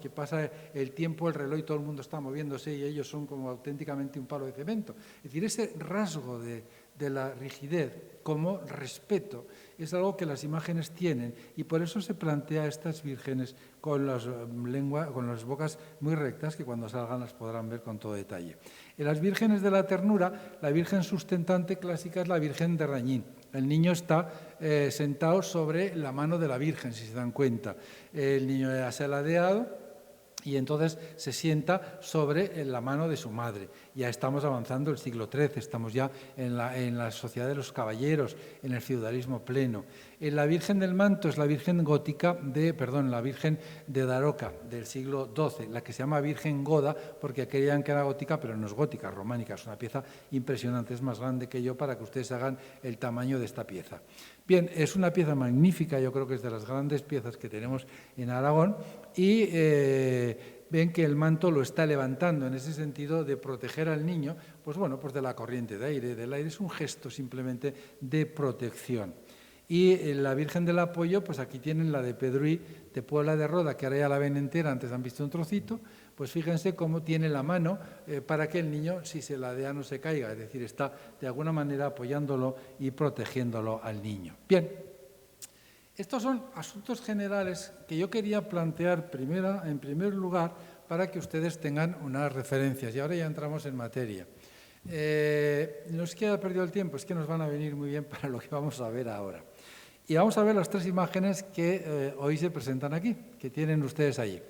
Speaker 2: que pasa el tiempo, el reloj y todo el mundo está moviéndose y ellos son como auténticamente un palo de cemento. Es decir, ese rasgo de la rigidez como respeto es algo que las imágenes tienen y por eso se plantea a estas vírgenes con las bocas muy rectas, que cuando salgan las podrán ver con todo detalle. En las vírgenes de la ternura, la virgen sustentante clásica es la Virgen de Rañín. El niño está sentado sobre la mano de la Virgen, si se dan cuenta. El niño se ha ladeado y entonces se sienta sobre la mano de su madre. Ya estamos avanzando el siglo XIII, estamos ya en la sociedad de los caballeros, en el feudalismo pleno. La Virgen del Manto es la Virgen gótica la Virgen de Daroca, del siglo XII, la que se llama Virgen Goda, porque creían que era gótica, pero no es gótica, es románica. Es una pieza impresionante, es más grande que yo para que ustedes hagan el tamaño de esta pieza. Bien, es una pieza magnífica, yo creo que es de las grandes piezas que tenemos en Aragón y ven que el manto lo está levantando en ese sentido de proteger al niño, pues bueno, pues de la corriente de aire, del aire, es un gesto simplemente de protección. Y la Virgen del Apoyo, pues aquí tienen la de Pedruí, de Puebla de Roda, que ahora ya la ven entera, antes han visto un trocito, pues fíjense cómo tiene la mano para que el niño, si se ladea, no se caiga, es decir, está de alguna manera apoyándolo y protegiéndolo al niño. Bien, estos son asuntos generales que yo quería plantear en primer lugar para que ustedes tengan unas referencias y ahora ya entramos en materia. No es que haya perdido el tiempo, es que nos van a venir muy bien para lo que vamos a ver ahora. Y vamos a ver las tres imágenes que hoy se presentan aquí, que tienen ustedes allí.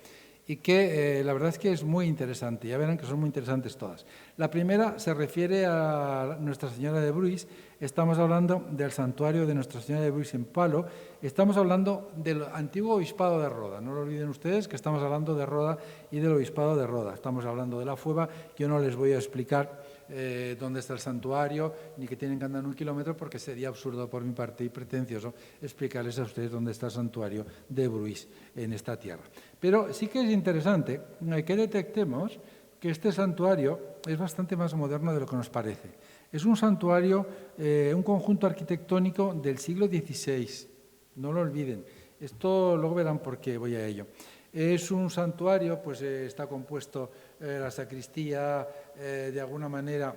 Speaker 2: Y que la verdad es que es muy interesante, ya verán que son muy interesantes todas. La primera se refiere a Nuestra Señora de Bruis, estamos hablando del santuario de Nuestra Señora de Bruis en Palo, estamos hablando del antiguo obispado de Roda, no lo olviden ustedes que estamos hablando de Roda y del obispado de Roda, estamos hablando de la Fueva, yo no les voy a explicar dónde está el santuario, ni que tienen que andar 1 kilómetro, porque sería absurdo por mi parte y pretencioso explicarles a ustedes dónde está el santuario de Bruis en esta tierra. Pero sí que es interesante que detectemos que este santuario es bastante más moderno de lo que nos parece. Es un santuario, un conjunto arquitectónico del siglo XVI, no lo olviden. Esto luego verán por qué voy a ello. Es un santuario, pues está compuesto la sacristía, de alguna manera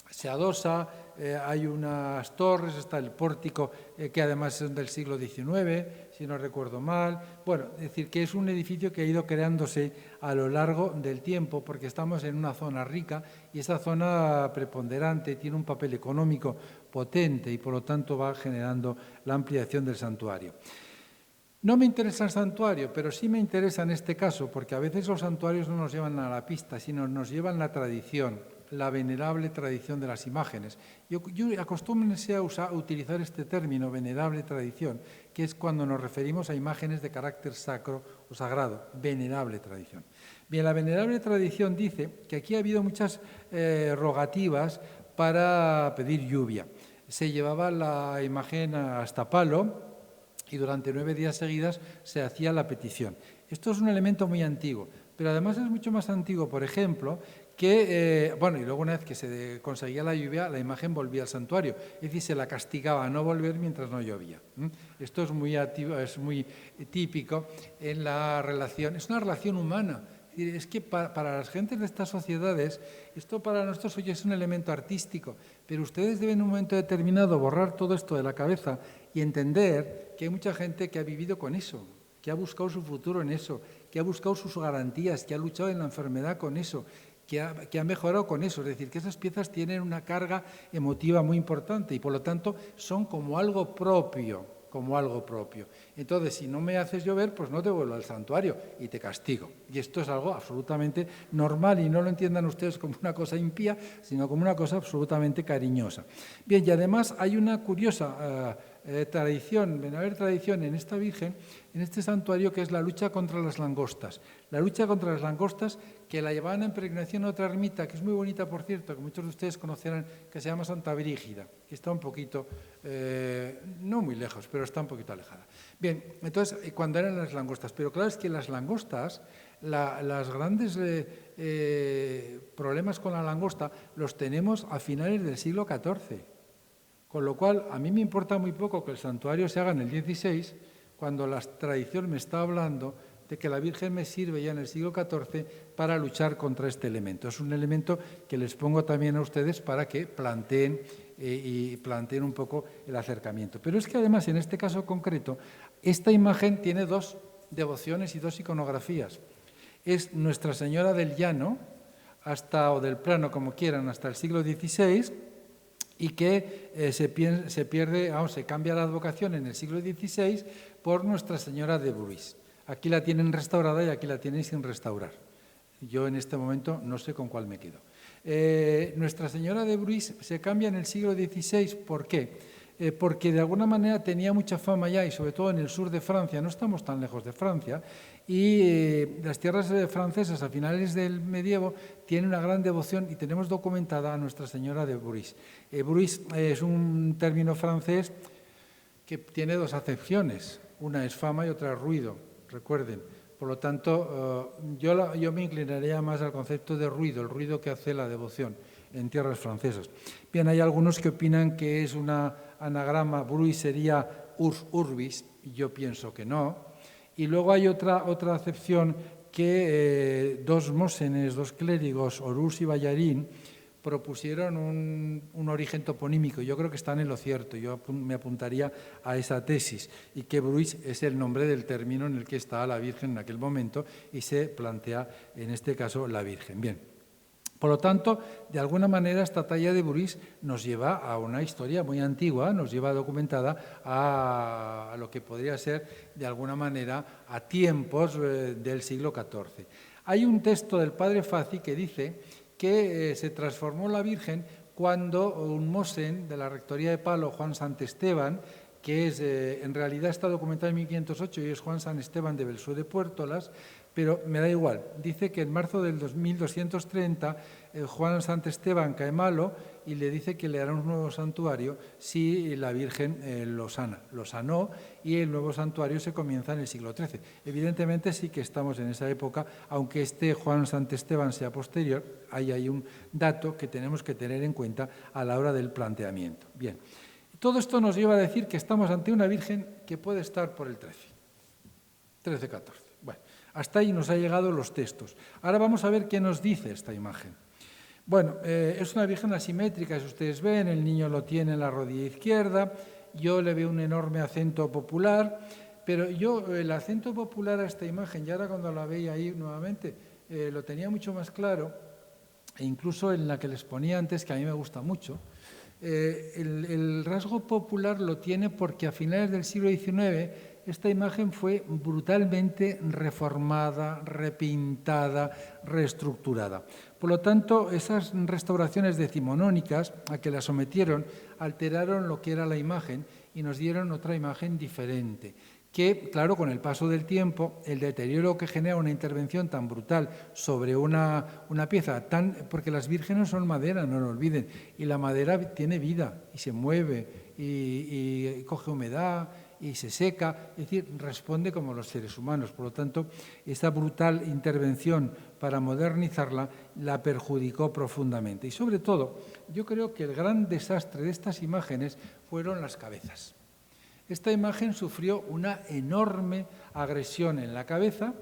Speaker 2: se adosa, hay unas torres, está el pórtico que además es del siglo XIX, si no recuerdo mal. Bueno, es decir, que es un edificio que ha ido creándose a lo largo del tiempo porque estamos en una zona rica y esa zona preponderante tiene un papel económico potente y por lo tanto va generando la ampliación del santuario. No me interesa el santuario, pero sí me interesa en este caso, porque a veces los santuarios no nos llevan a la pista, sino nos llevan la tradición, la venerable tradición de las imágenes. Yo acostúmbrense a utilizar este término, venerable tradición, que es cuando nos referimos a imágenes de carácter sacro o sagrado, venerable tradición. Bien, la venerable tradición dice que aquí ha habido muchas rogativas para pedir lluvia. Se llevaba la imagen hasta Palo, y durante 9 días seguidas se hacía la petición. Esto es un elemento muy antiguo, pero además es mucho más antiguo, por ejemplo, que, y luego una vez que se conseguía la lluvia, la imagen volvía al santuario, es decir, se la castigaba a no volver mientras no llovía. Esto es muy típico en la relación, es una relación humana. Es que para las gentes de estas sociedades, esto para nosotros hoy es un elemento artístico, pero ustedes deben en un momento determinado borrar todo esto de la cabeza y entender que hay mucha gente que ha vivido con eso, que ha buscado su futuro en eso, que ha buscado sus garantías, que ha luchado en la enfermedad con eso, que ha mejorado con eso. Es decir, que esas piezas tienen una carga emotiva muy importante y por lo tanto son como algo propio. Entonces, si no me haces llover, pues no te vuelvo al santuario y te castigo. Y esto es algo absolutamente normal y no lo entiendan ustedes como una cosa impía, sino como una cosa absolutamente cariñosa. Bien, y además hay una curiosa venerable tradición en esta Virgen, en este santuario, que es la lucha contra las langostas. La lucha contra las langostas que la llevaban en peregrinación a otra ermita, que es muy bonita, por cierto, que muchos de ustedes conocerán, que se llama Santa Brígida, que está un poquito, no muy lejos, pero está un poquito alejada. Bien, entonces, cuando eran las langostas, pero claro, es que las langostas, las grandes problemas con la langosta los tenemos a finales del siglo XIV. Con lo cual, a mí me importa muy poco que el santuario se haga en el XVI, cuando la tradición me está hablando de que la Virgen me sirve ya en el siglo XIV para luchar contra este elemento. Es un elemento que les pongo también a ustedes para que planteen y planteen un poco el acercamiento. Pero es que además, en este caso concreto, esta imagen tiene dos devociones y dos iconografías. Es Nuestra Señora del Llano, o del Plano, como quieran, hasta el siglo XVI, y que se cambia la advocación en el siglo XVI por Nuestra Señora de Bruys. Aquí la tienen restaurada y aquí la tienen sin restaurar. Yo en este momento no sé con cuál me quedo. Nuestra Señora de Bruys se cambia en el siglo XVI. ¿Por qué? Porque de alguna manera tenía mucha fama ya, y sobre todo en el sur de Francia, no estamos tan lejos de Francia, y las tierras francesas a finales del medievo tienen una gran devoción y tenemos documentada a Nuestra Señora de Bruys. Bruys es un término francés que tiene dos acepciones, una es fama y otra es ruido, recuerden. Por lo tanto, yo me inclinaría más al concepto de ruido, el ruido que hace la devoción en tierras francesas. Bien, hay algunos que opinan que es una anagrama, Bruys sería urs urbis, y yo pienso que no. Y luego hay otra acepción que dos mósenes, dos clérigos, Orús y Ballarín, propusieron un origen toponímico. Yo creo que están en lo cierto, yo me apuntaría a esa tesis, y que Bruys es el nombre del término en el que está la Virgen en aquel momento y se plantea, en este caso, la Virgen. Bien. Por lo tanto, de alguna manera, esta talla de Bruys nos lleva a una historia muy antigua, nos lleva documentada a lo que podría ser, de alguna manera, a tiempos del siglo XIV. Hay un texto del padre Fazi que dice que se transformó la Virgen cuando un mósen de la Rectoría de Palo, Juan Santesteban, que en realidad está documentado en 1508 y es Juan San Esteban de Belsué de Puertolas, pero me da igual. Dice que en marzo del 2230 Juan Santesteban cae malo y le dice que le hará un nuevo santuario si la Virgen lo sana. Lo sanó y el nuevo santuario se comienza en el siglo XIII. Evidentemente sí que estamos en esa época, aunque este Juan Santesteban sea posterior, hay un dato que tenemos que tener en cuenta a la hora del planteamiento. Bien. Todo esto nos lleva a decir que estamos ante una Virgen que puede estar por el 13-14. Bueno, hasta ahí nos han llegado los textos. Ahora vamos a ver qué nos dice esta imagen. Bueno, es una Virgen asimétrica, si ustedes ven, el niño lo tiene en la rodilla izquierda, yo le veo un enorme acento popular, pero yo el acento popular a esta imagen, y ahora cuando la veía ahí nuevamente, lo tenía mucho más claro, e incluso en la que les ponía antes, que a mí me gusta mucho. El rasgo popular lo tiene porque a finales del siglo XIX esta imagen fue brutalmente reformada, repintada, reestructurada. Por lo tanto, esas restauraciones decimonónicas a que la sometieron alteraron lo que era la imagen y nos dieron otra imagen diferente, que, claro, con el paso del tiempo, el deterioro que genera una intervención tan brutal sobre una pieza, porque las vírgenes son madera, no lo olviden, y la madera tiene vida y se mueve y coge humedad y se seca, es decir, responde como los seres humanos. Por lo tanto, esta brutal intervención para modernizarla la perjudicó profundamente. Y sobre todo, yo creo que el gran desastre de estas imágenes fueron las cabezas. Esta imagen sufrió una enorme agresión en la cabeza.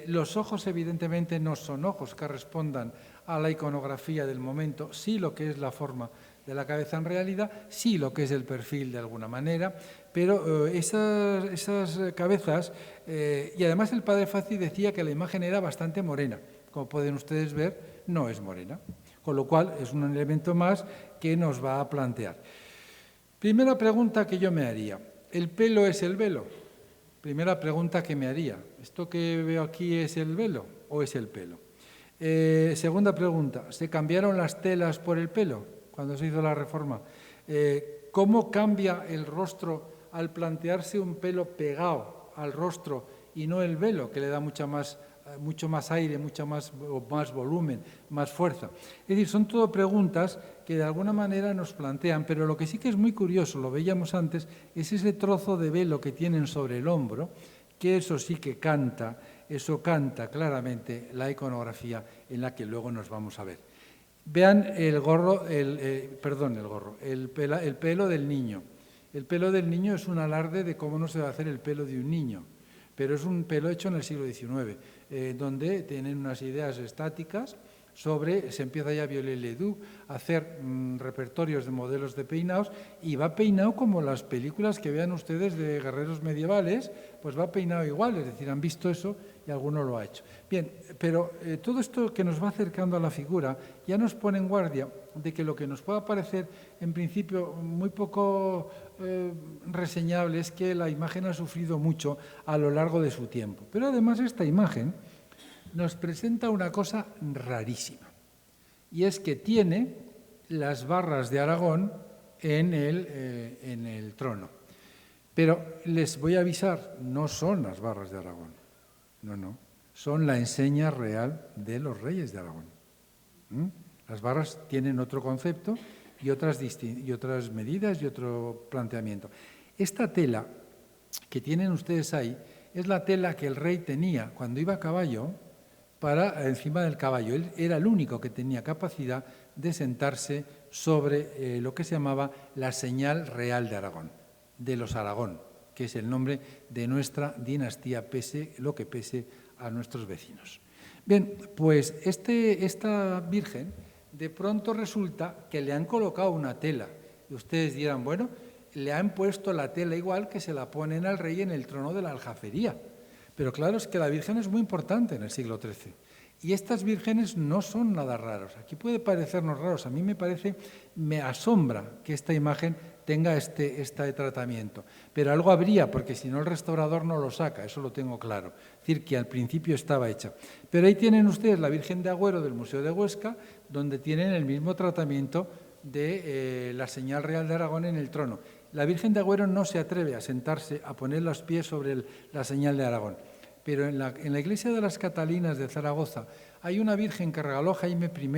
Speaker 2: Los ojos, evidentemente, no son ojos que respondan a la iconografía del momento, sí lo que es la forma de la cabeza en realidad, sí lo que es el perfil de alguna manera, pero esas cabezas, y además el padre Fazi decía que la imagen era bastante morena. Como pueden ustedes ver, no es morena, con lo cual es un elemento más que nos va a plantear. Primera pregunta que yo me haría, ¿el pelo es el velo? Primera pregunta que me haría, ¿esto que veo aquí es el velo o es el pelo? Segunda pregunta, ¿se cambiaron las telas por el pelo cuando se hizo la reforma? ¿Cómo cambia el rostro al plantearse un pelo pegado al rostro y no el velo, que le da mucho más aire, mucho más volumen, más fuerza? Es decir, son todo preguntas que de alguna manera nos plantean, pero lo que sí que es muy curioso, lo veíamos antes, es ese trozo de velo que tienen sobre el hombro, que eso sí que canta, eso canta claramente la iconografía en la que luego nos vamos a ver. Vean el pelo del niño. El pelo del niño es un alarde de cómo no se va a hacer el pelo de un niño, pero es un pelo hecho en el siglo XIX, donde tienen unas ideas estáticas se empieza ya Viollet-le-Duc a hacer repertorios de modelos de peinados y va peinado como las películas que vean ustedes de guerreros medievales, pues va peinado igual, es decir, han visto eso y alguno lo ha hecho. Bien, pero todo esto que nos va acercando a la figura ya nos pone en guardia de que lo que nos pueda parecer en principio muy poco reseñable es que la imagen ha sufrido mucho a lo largo de su tiempo. Pero además esta imagen nos presenta una cosa rarísima, y es que tiene las barras de Aragón en el trono. Pero les voy a avisar, no son las barras de Aragón, no, son la enseña real de los reyes de Aragón. Las barras tienen otro concepto y otras medidas y otro planteamiento. Esta tela que tienen ustedes ahí es la tela que el rey tenía cuando iba a caballo para encima del caballo. Él era el único que tenía capacidad de sentarse sobre lo que se llamaba la señal real de Aragón, de los Aragón, que es el nombre de nuestra dinastía, pese lo que pese a nuestros vecinos. Bien, pues esta Virgen de pronto resulta que le han colocado una tela. Y ustedes dirán, bueno, le han puesto la tela igual que se la ponen al rey en el trono de la Aljafería. Pero claro, es que la Virgen es muy importante en el siglo XIII. Y estas vírgenes no son nada raros. Aquí puede parecernos raros. A mí me asombra que esta imagen tenga este tratamiento. Pero algo habría, porque si no el restaurador no lo saca, eso lo tengo claro. Es decir, que al principio estaba hecha. Pero ahí tienen ustedes la Virgen de Agüero del Museo de Huesca, donde tienen el mismo tratamiento de la señal real de Aragón en el trono. La Virgen de Agüero no se atreve a sentarse, a poner los pies sobre la señal de Aragón. Pero en la iglesia de las Catalinas de Zaragoza hay una Virgen que regaló Jaime I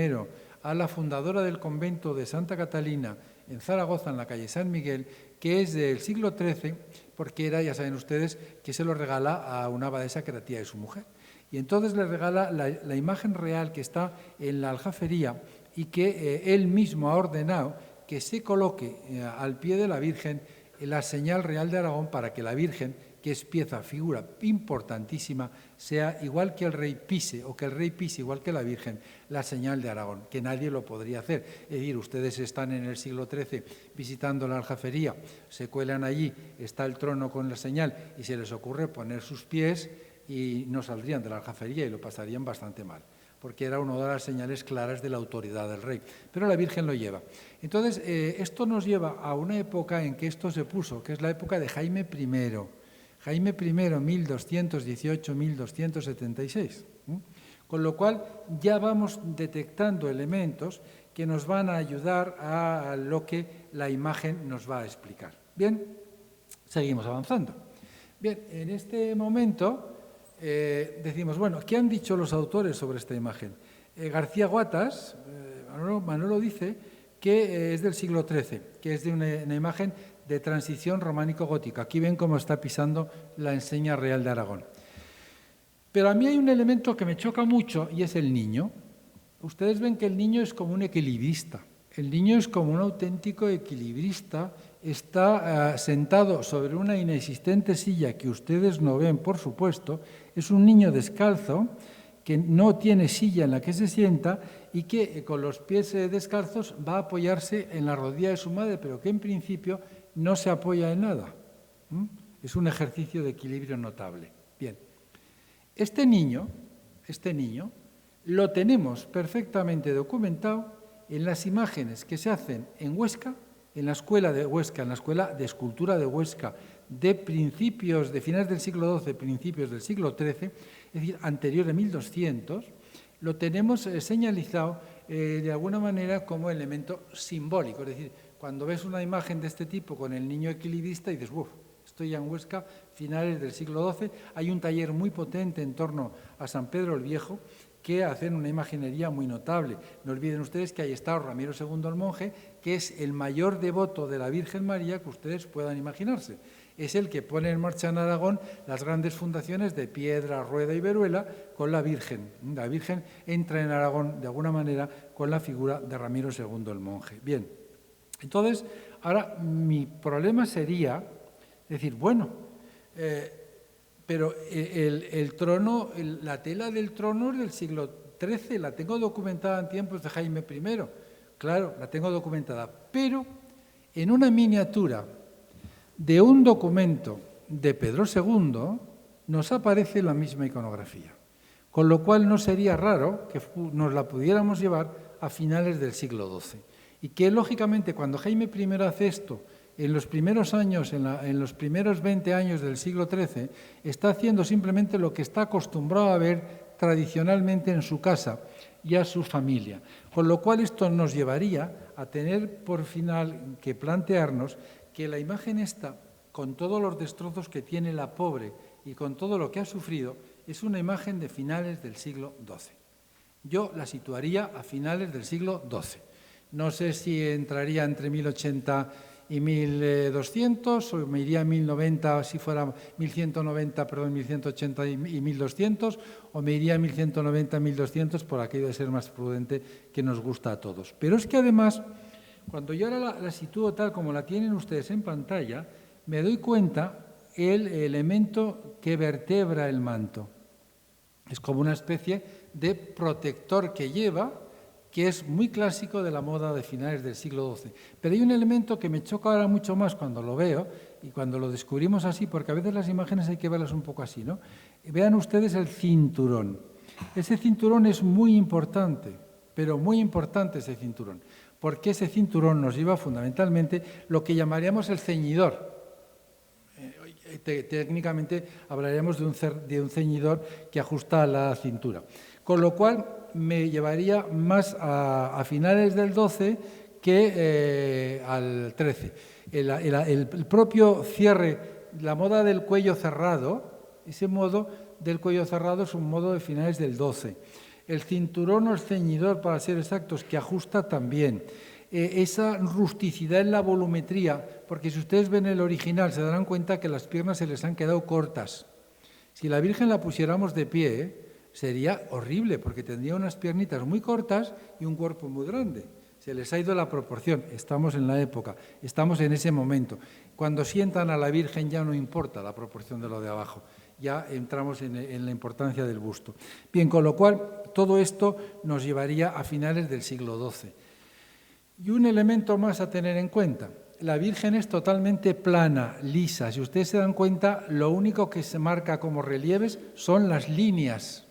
Speaker 2: a la fundadora del convento de Santa Catalina en Zaragoza, en la calle San Miguel, que es del siglo XIII, porque era, ya saben ustedes, que se lo regala a una abadesa que era tía de su mujer. Y entonces le regala la imagen real que está en la Aljafería y que él mismo ha ordenado que se coloque al pie de la Virgen la señal real de Aragón para que la Virgen, que es figura importantísima, sea igual que el rey pise, o que el rey pise igual que la Virgen, la señal de Aragón, que nadie lo podría hacer. Es decir, ustedes están en el siglo XIII visitando la Aljafería, se cuelan allí, está el trono con la señal y se les ocurre poner sus pies y no saldrían de la Aljafería y lo pasarían bastante mal, porque era una de las señales claras de la autoridad del rey. Pero la Virgen lo lleva. Entonces, esto nos lleva a una época en que esto se puso, que es la época de Jaime I. Jaime I, 1218-1276. Con lo cual, ya vamos detectando elementos que nos van a ayudar a lo que la imagen nos va a explicar. Bien, seguimos avanzando. Bien, en este momento decimos, bueno, ¿qué han dicho los autores sobre esta imagen? García Guatas, Manolo dice que es del siglo XIII, que es de una imagen de transición románico-gótica. Aquí ven cómo está pisando la enseña real de Aragón. Pero a mí hay un elemento que me choca mucho y es el niño. Ustedes ven que el niño es como un equilibrista. El niño es como un auténtico equilibrista. Está sentado sobre una inexistente silla que ustedes no ven, por supuesto. Es un niño descalzo que no tiene silla en la que se sienta y que con los pies descalzos va a apoyarse en la rodilla de su madre, pero que en principio no se apoya en nada. Es un ejercicio de equilibrio notable. Bien, este niño lo tenemos perfectamente documentado en las imágenes que se hacen en Huesca, en la escuela de Huesca, en la escuela de escultura de Huesca de finales del siglo XII, principios del siglo XIII, es decir, anterior a 1200, lo tenemos señalizado de alguna manera como elemento simbólico. Es decir, cuando ves una imagen de este tipo con el niño equilibrista y dices, uff, estoy en Huesca, finales del siglo XII, hay un taller muy potente en torno a San Pedro el Viejo que hacen una imaginería muy notable. No olviden ustedes que ahí está Ramiro II el Monje, que es el mayor devoto de la Virgen María que ustedes puedan imaginarse. Es el que pone en marcha en Aragón las grandes fundaciones de Piedra, Rueda y Veruela con la Virgen. La Virgen entra en Aragón de alguna manera con la figura de Ramiro II el Monje. Bien, entonces, ahora mi problema sería decir, bueno, pero el trono, la tela del trono es del siglo XIII la tengo documentada en tiempos de Jaime I, claro, la tengo documentada, pero en una miniatura de un documento de Pedro II nos aparece la misma iconografía, con lo cual no sería raro que nos la pudiéramos llevar a finales del siglo XII. Y que, lógicamente, cuando Jaime I hace esto, en los primeros años, en los primeros 20 años del siglo XIII, está haciendo simplemente lo que está acostumbrado a ver tradicionalmente en su casa y a su familia. Con lo cual, esto nos llevaría a tener por final que plantearnos que la imagen esta, con todos los destrozos que tiene la pobre y con todo lo que ha sufrido, es una imagen de finales del siglo XII. Yo la situaría a finales del siglo XII. No sé si entraría entre 1080 y 1200, o me iría a 1090, si fuera 1190, perdón, 1180 y 1200, o me iría a 1190, 1200, por aquello de ser más prudente que nos gusta a todos. Pero es que además, cuando yo ahora la sitúo tal como la tienen ustedes en pantalla, me doy cuenta el elemento que vertebra el manto. Es como una especie de protector que lleva, que es muy clásico de la moda de finales del siglo XII. Pero hay un elemento que me choca ahora mucho más cuando lo veo y cuando lo descubrimos así, porque a veces las imágenes hay que verlas un poco así, ¿no? Vean ustedes el cinturón. Ese cinturón es muy importante, pero muy importante ese cinturón, porque ese cinturón nos lleva fundamentalmente lo que llamaríamos el ceñidor. Técnicamente hablaríamos de un ceñidor que ajusta a la cintura. Con lo cual me llevaría más a finales del XII que al XIII. El propio cierre, la moda del cuello cerrado, ese modo del cuello cerrado es un modo de finales del XII. El cinturón o el ceñidor, para ser exactos, que ajusta también. Esa rusticidad en la volumetría, porque si ustedes ven el original se darán cuenta que las piernas se les han quedado cortas. Si la Virgen la pusiéramos de pie, sería horrible, porque tendría unas piernitas muy cortas y un cuerpo muy grande. Se les ha ido la proporción. Estamos en la época, estamos en ese momento. Cuando sientan a la Virgen ya no importa la proporción de lo de abajo, ya entramos en la importancia del busto. Bien, con lo cual todo esto nos llevaría a finales del siglo XII. Y un elemento más a tener en cuenta. La Virgen es totalmente plana, lisa. Si ustedes se dan cuenta, lo único que se marca como relieves son las líneas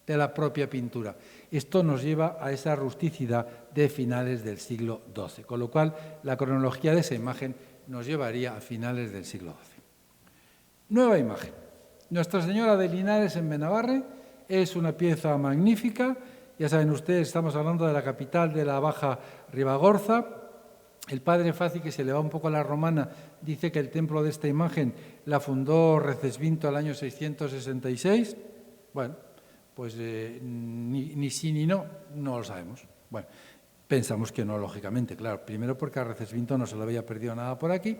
Speaker 2: de la propia pintura. Esto nos lleva a esa rusticidad de finales del siglo XII, con lo cual la cronología de esa imagen nos llevaría a finales del siglo XII. Nueva imagen. Nuestra Señora de Linares en Benabarre es una pieza magnífica. Ya saben ustedes, estamos hablando de la capital de la Baja Ribagorza. El padre Faci, que se le va un poco a la romana, dice que el templo de esta imagen la fundó Recesvinto al año 666. Bueno, pues ni sí ni no lo sabemos. Bueno, pensamos que no, lógicamente, claro. Primero porque a Recesvinto no se le había perdido nada por aquí,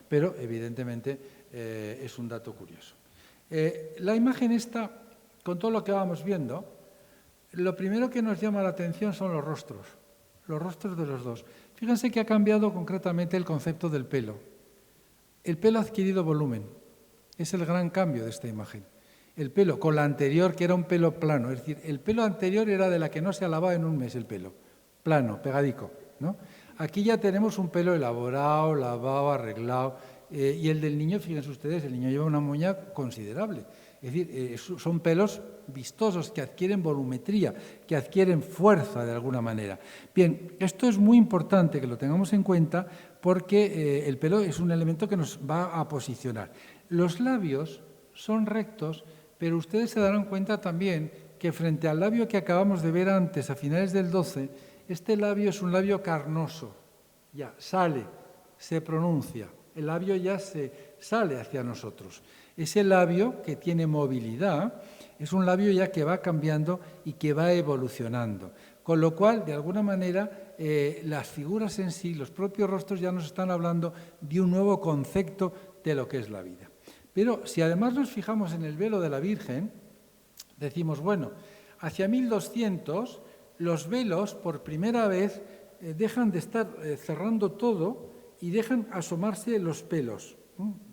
Speaker 2: pero evidentemente es un dato curioso. La imagen esta, con todo lo que vamos viendo, lo primero que nos llama la atención son los rostros de los dos. Fíjense que ha cambiado concretamente el concepto del pelo. El pelo ha adquirido volumen. Es el gran cambio de esta imagen. El pelo, con la anterior, que era un pelo plano. Es decir, el pelo anterior era de la que no se lavaba en un mes el pelo. Plano, pegadico, ¿no? Aquí ya tenemos un pelo elaborado, lavado, arreglado. Y el del niño, fíjense ustedes, el niño lleva una moña considerable. Es decir, son pelos vistosos que adquieren volumetría, que adquieren fuerza de alguna manera. Bien, esto es muy importante que lo tengamos en cuenta porque el pelo es un elemento que nos va a posicionar. Los labios son rectos, pero ustedes se darán cuenta también que frente al labio que acabamos de ver antes, a finales del XII, este labio es un labio carnoso, ya sale, se pronuncia, el labio ya se sale hacia nosotros. Ese labio que tiene movilidad es un labio ya que va cambiando y que va evolucionando. Con lo cual, de alguna manera, las figuras en sí, los propios rostros ya nos están hablando de un nuevo concepto de lo que es la vida. Pero si además nos fijamos en el velo de la Virgen, decimos, bueno, hacia 1200 los velos por primera vez dejan de estar cerrando todo y dejan asomarse los pelos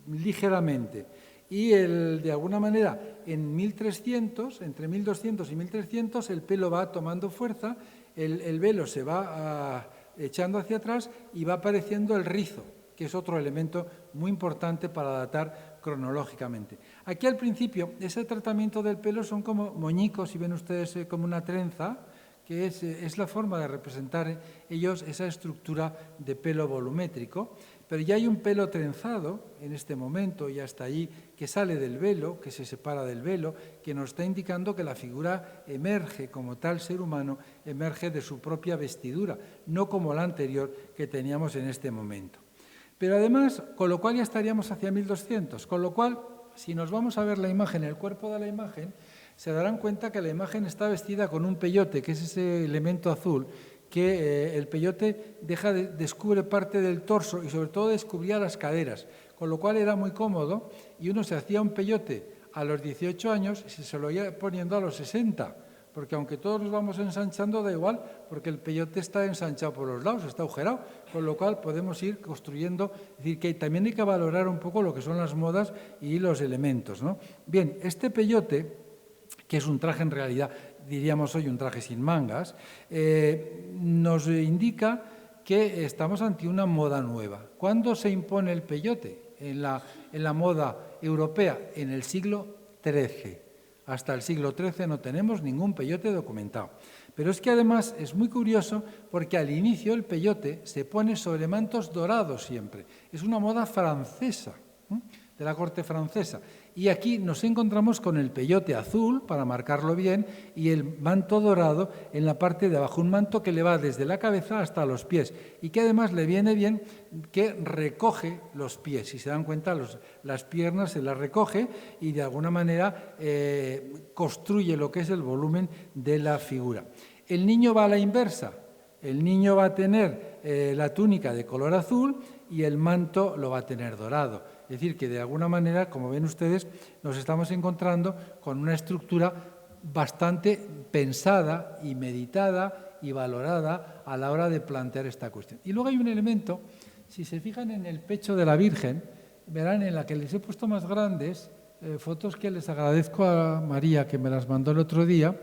Speaker 2: ligeramente. Y de alguna manera, en 1300, entre 1200 y 1300, el pelo va tomando fuerza, el velo se va echando hacia atrás y va apareciendo el rizo, que es otro elemento muy importante para datar cronológicamente. Aquí al principio, ese tratamiento del pelo son como moñicos, si ven ustedes como una trenza, que es la forma de representar ellos esa estructura de pelo volumétrico, pero ya hay un pelo trenzado en este momento y hasta allí que sale del velo, que se separa del velo, que nos está indicando que la figura emerge como tal ser humano, emerge de su propia vestidura, no como la anterior que teníamos en este momento. Pero además, con lo cual ya estaríamos hacia 1200, con lo cual, si nos vamos a ver la imagen, el cuerpo de la imagen, se darán cuenta que la imagen está vestida con un peyote, que es ese elemento azul, que el peyote descubre parte del torso y sobre todo descubría las caderas, con lo cual era muy cómodo y uno se hacía un peyote a los 18 años y se lo iba poniendo a los 60, porque aunque todos nos vamos ensanchando da igual, porque el peyote está ensanchado por los lados, está agujerado, con lo cual podemos ir construyendo, es decir, que también hay que valorar un poco lo que son las modas y los elementos, ¿no? Bien, este peyote, que es un traje en realidad, diríamos hoy un traje sin mangas, nos indica que estamos ante una moda nueva. ¿Cuándo se impone el peyote en la moda europea? En el siglo XIII. Hasta el siglo XIII no tenemos ningún peyote documentado. Pero es que además es muy curioso porque al inicio el peyote se pone sobre mantos dorados siempre. Es una moda francesa, de la corte francesa. Y aquí nos encontramos con el peyote azul, para marcarlo bien, y el manto dorado en la parte de abajo. Un manto que le va desde la cabeza hasta los pies y que además le viene bien que recoge los pies. Si se dan cuenta, las piernas se las recoge y de alguna manera construye lo que es el volumen de la figura. El niño va a la inversa. El niño va a tener la túnica de color azul y el manto lo va a tener dorado. Es decir, que de alguna manera, como ven ustedes, nos estamos encontrando con una estructura bastante pensada y meditada y valorada a la hora de plantear esta cuestión. Y luego hay un elemento, si se fijan en el pecho de la Virgen, verán en la que les he puesto más grandes, fotos que les agradezco a María, que me las mandó el otro día,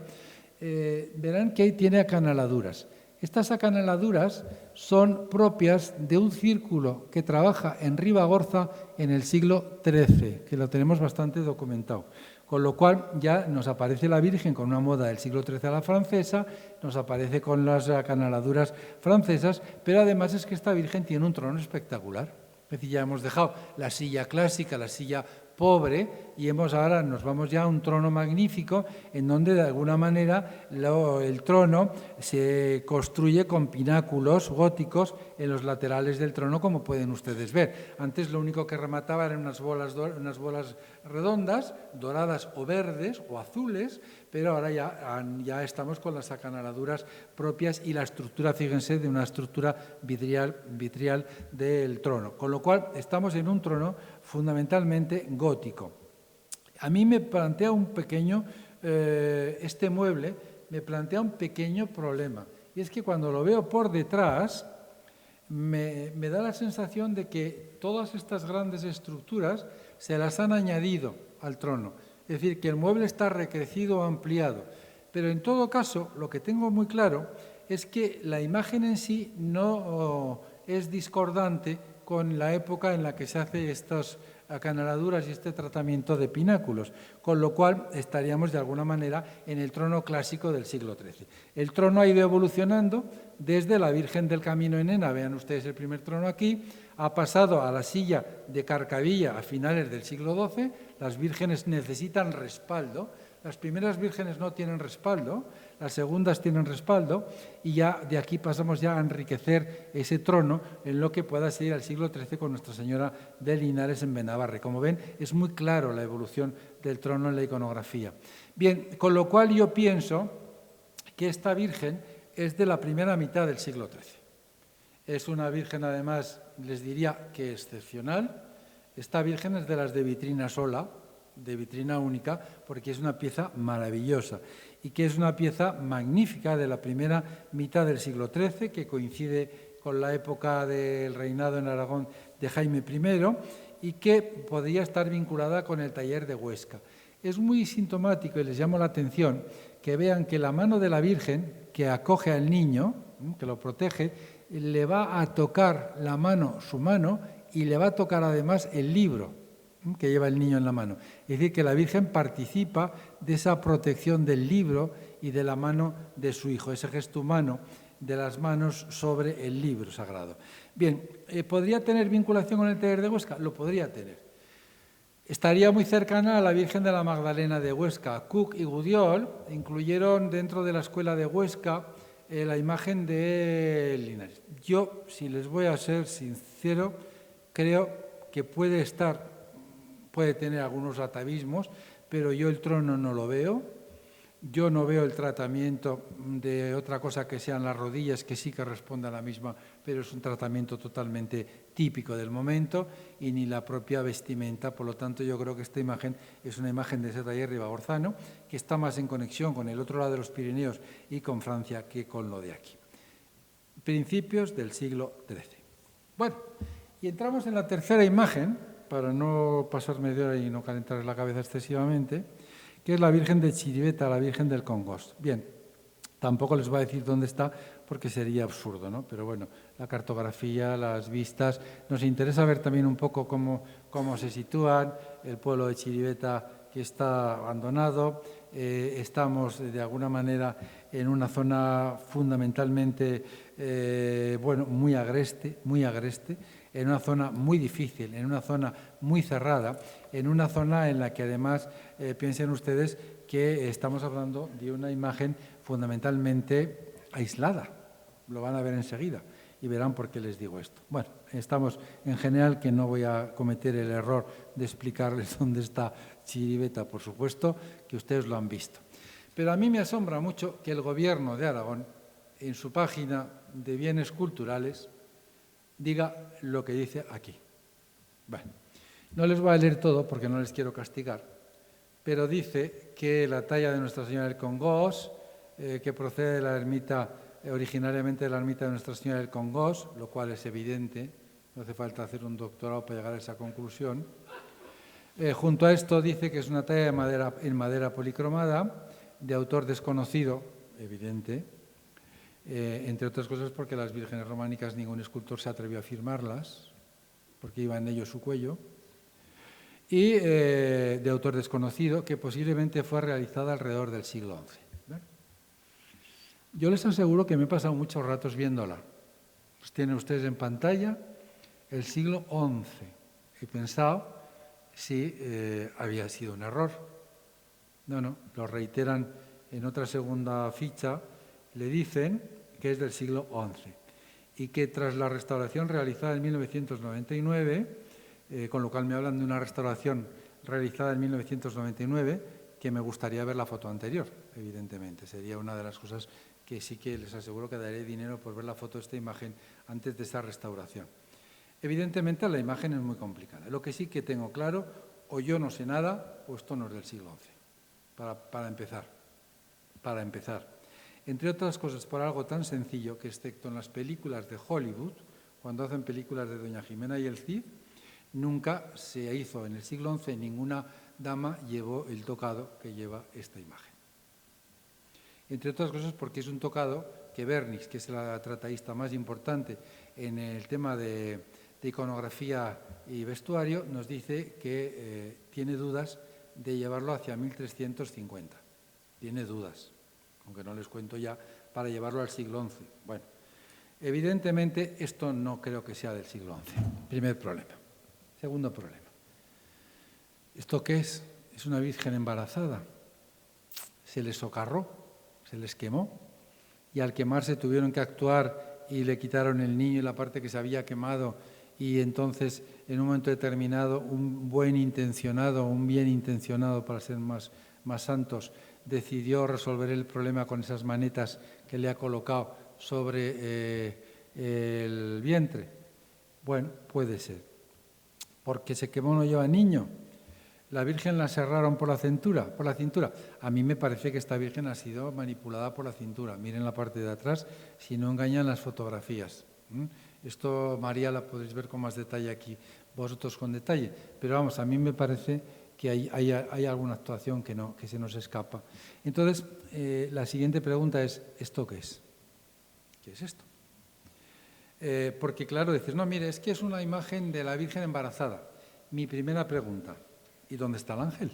Speaker 2: verán que ahí tiene acanaladuras. Estas acanaladuras son propias de un círculo que trabaja en Ribagorza en el siglo XIII, que lo tenemos bastante documentado. Con lo cual ya nos aparece la Virgen con una moda del siglo XIII a la francesa, nos aparece con las acanaladuras francesas, pero además es que esta Virgen tiene un trono espectacular. Es decir, ya hemos dejado la silla clásica, la silla pobre, y ahora nos vamos ya a un trono magnífico en donde de alguna manera el trono se construye con pináculos góticos en los laterales del trono, como pueden ustedes ver. Antes lo único que remataba eran unas bolas redondas, doradas o verdes o azules, pero ahora ya estamos con las acanaladuras propias y la estructura, fíjense, de una estructura vitrial del trono. Con lo cual estamos en un trono fundamentalmente gótico. A mí me plantea este mueble me plantea un pequeño problema, y es que cuando lo veo por detrás me da la sensación de que todas estas grandes estructuras se las han añadido al trono, es decir, que el mueble está recrecido o ampliado, pero en todo caso lo que tengo muy claro es que la imagen en sí no es discordante con la época en la que se hace estas acanaladuras y este tratamiento de pináculos, con lo cual estaríamos de alguna manera en el trono clásico del siglo XIII. El trono ha ido evolucionando desde la Virgen del Camino en Ena, vean ustedes el primer trono aquí, ha pasado a la silla de Carcavilla a finales del siglo XII, las vírgenes necesitan respaldo, las primeras vírgenes no tienen respaldo, las segundas tienen respaldo y ya de aquí pasamos ya a enriquecer ese trono en lo que pueda ser al siglo XIII con Nuestra Señora de Linares en Benabarre. Como ven, es muy claro la evolución del trono en la iconografía. Bien, con lo cual yo pienso que esta Virgen es de la primera mitad del siglo XIII. Es una Virgen, además, les diría que excepcional. Esta Virgen es de las de vitrina sola, de vitrina única, porque es una pieza maravillosa y que es una pieza magnífica de la primera mitad del siglo XIII, que coincide con la época del reinado en Aragón de Jaime I, y que podría estar vinculada con el taller de Huesca. Es muy sintomático y les llamo la atención que vean que la mano de la Virgen, que acoge al niño, que lo protege, le va a tocar la mano, su mano, y le va a tocar además el libro que lleva el niño en la mano. Es decir, que la Virgen participa de esa protección del libro y de la mano de su hijo, ese gesto humano de las manos sobre el libro sagrado. Bien, ¿podría tener vinculación con el taller de Huesca? Lo podría tener. Estaría muy cercana a la Virgen de la Magdalena de Huesca. Cook y Gudiol incluyeron dentro de la escuela de Huesca la imagen de Linares. Yo, si les voy a ser sincero, creo que puede tener algunos atavismos, pero yo el trono no lo veo. Yo no veo el tratamiento de otra cosa que sean las rodillas, que sí que responde a la misma, pero es un tratamiento totalmente típico del momento, y ni la propia vestimenta. Por lo tanto, yo creo que esta imagen es una imagen de ese taller ribagorzano que está más en conexión con el otro lado de los Pirineos y con Francia que con lo de aquí. Principios del siglo XIII. Bueno, y entramos en la tercera imagen, para no pasar media hora y no calentar la cabeza excesivamente, que es la Virgen de Chiriveta, la Virgen del Congost. Bien, tampoco les voy a decir dónde está porque sería absurdo, ¿no? Pero bueno, la cartografía, las vistas, nos interesa ver también un poco cómo se sitúan, el pueblo de Chiriveta que está abandonado. Estamos de alguna manera en una zona fundamentalmente muy agreste, en una zona muy difícil, en una zona muy cerrada, en una zona en la que además piensen ustedes que estamos hablando de una imagen fundamentalmente aislada. Lo van a ver enseguida y verán por qué les digo esto. Bueno, estamos en general, que no voy a cometer el error de explicarles dónde está Chiriveta, por supuesto, que ustedes lo han visto. Pero a mí me asombra mucho que el Gobierno de Aragón, en su página de bienes culturales, diga lo que dice aquí. Bueno, no les voy a leer todo porque no les quiero castigar, pero dice que la talla de Nuestra Señora del Congost, que procede de la ermita, originariamente de la ermita de Nuestra Señora del Congost, lo cual es evidente, no hace falta hacer un doctorado para llegar a esa conclusión. Junto a esto dice que es una talla de madera, en madera policromada, de autor desconocido, evidente, entre otras cosas porque las vírgenes románicas ningún escultor se atrevió a firmarlas, porque iba en ello su cuello, y de autor desconocido, que posiblemente fue realizada alrededor del siglo XI. ¿Ven? Yo les aseguro que me he pasado muchos ratos viéndola. Pues tienen ustedes en pantalla el siglo XI. He pensado si había sido un error. No, lo reiteran en otra segunda ficha, le dicen que es del siglo XI y que tras la restauración realizada en 1999, con lo cual me hablan de una restauración realizada en 1999, que me gustaría ver la foto anterior, evidentemente. Sería una de las cosas que sí que les aseguro que daré dinero por ver la foto de esta imagen antes de esa restauración. Evidentemente la imagen es muy complicada. Lo que sí que tengo claro, o yo no sé nada, o esto no es del siglo XI, para empezar. Entre otras cosas, por algo tan sencillo que, excepto en las películas de Hollywood, cuando hacen películas de Doña Jimena y el Cid, nunca se hizo en el siglo XI, ninguna dama llevó el tocado que lleva esta imagen. Entre otras cosas porque es un tocado que Bernix, que es la trataísta más importante en el tema de iconografía y vestuario, nos dice que tiene dudas de llevarlo hacia 1350. Tiene dudas, aunque no les cuento ya, para llevarlo al siglo XI. Bueno, evidentemente esto no creo que sea del siglo XI. Primer problema. Segundo problema. ¿Esto qué es? Es una virgen embarazada. Se les socarró, se les quemó, y al quemarse tuvieron que actuar y le quitaron el niño y la parte que se había quemado, y entonces en un momento determinado un bien intencionado para ser más santos decidió resolver el problema con esas manetas que le ha colocado sobre el vientre. Bueno, puede ser. Porque se quemó no lleva niño. La Virgen la cerraron por la cintura. A mí me parece que esta Virgen ha sido manipulada por la cintura. Miren la parte de atrás, si no engañan las fotografías. Esto, María, la podéis ver con más detalle aquí. vosotros con detalle, pero vamos, a mí me parece que hay alguna actuación que se nos escapa. Entonces, la siguiente pregunta es, ¿esto qué es? ¿Qué es esto? Porque claro, dices, no, mire, es que es una imagen de la Virgen embarazada. Mi primera pregunta, ¿y dónde está el ángel?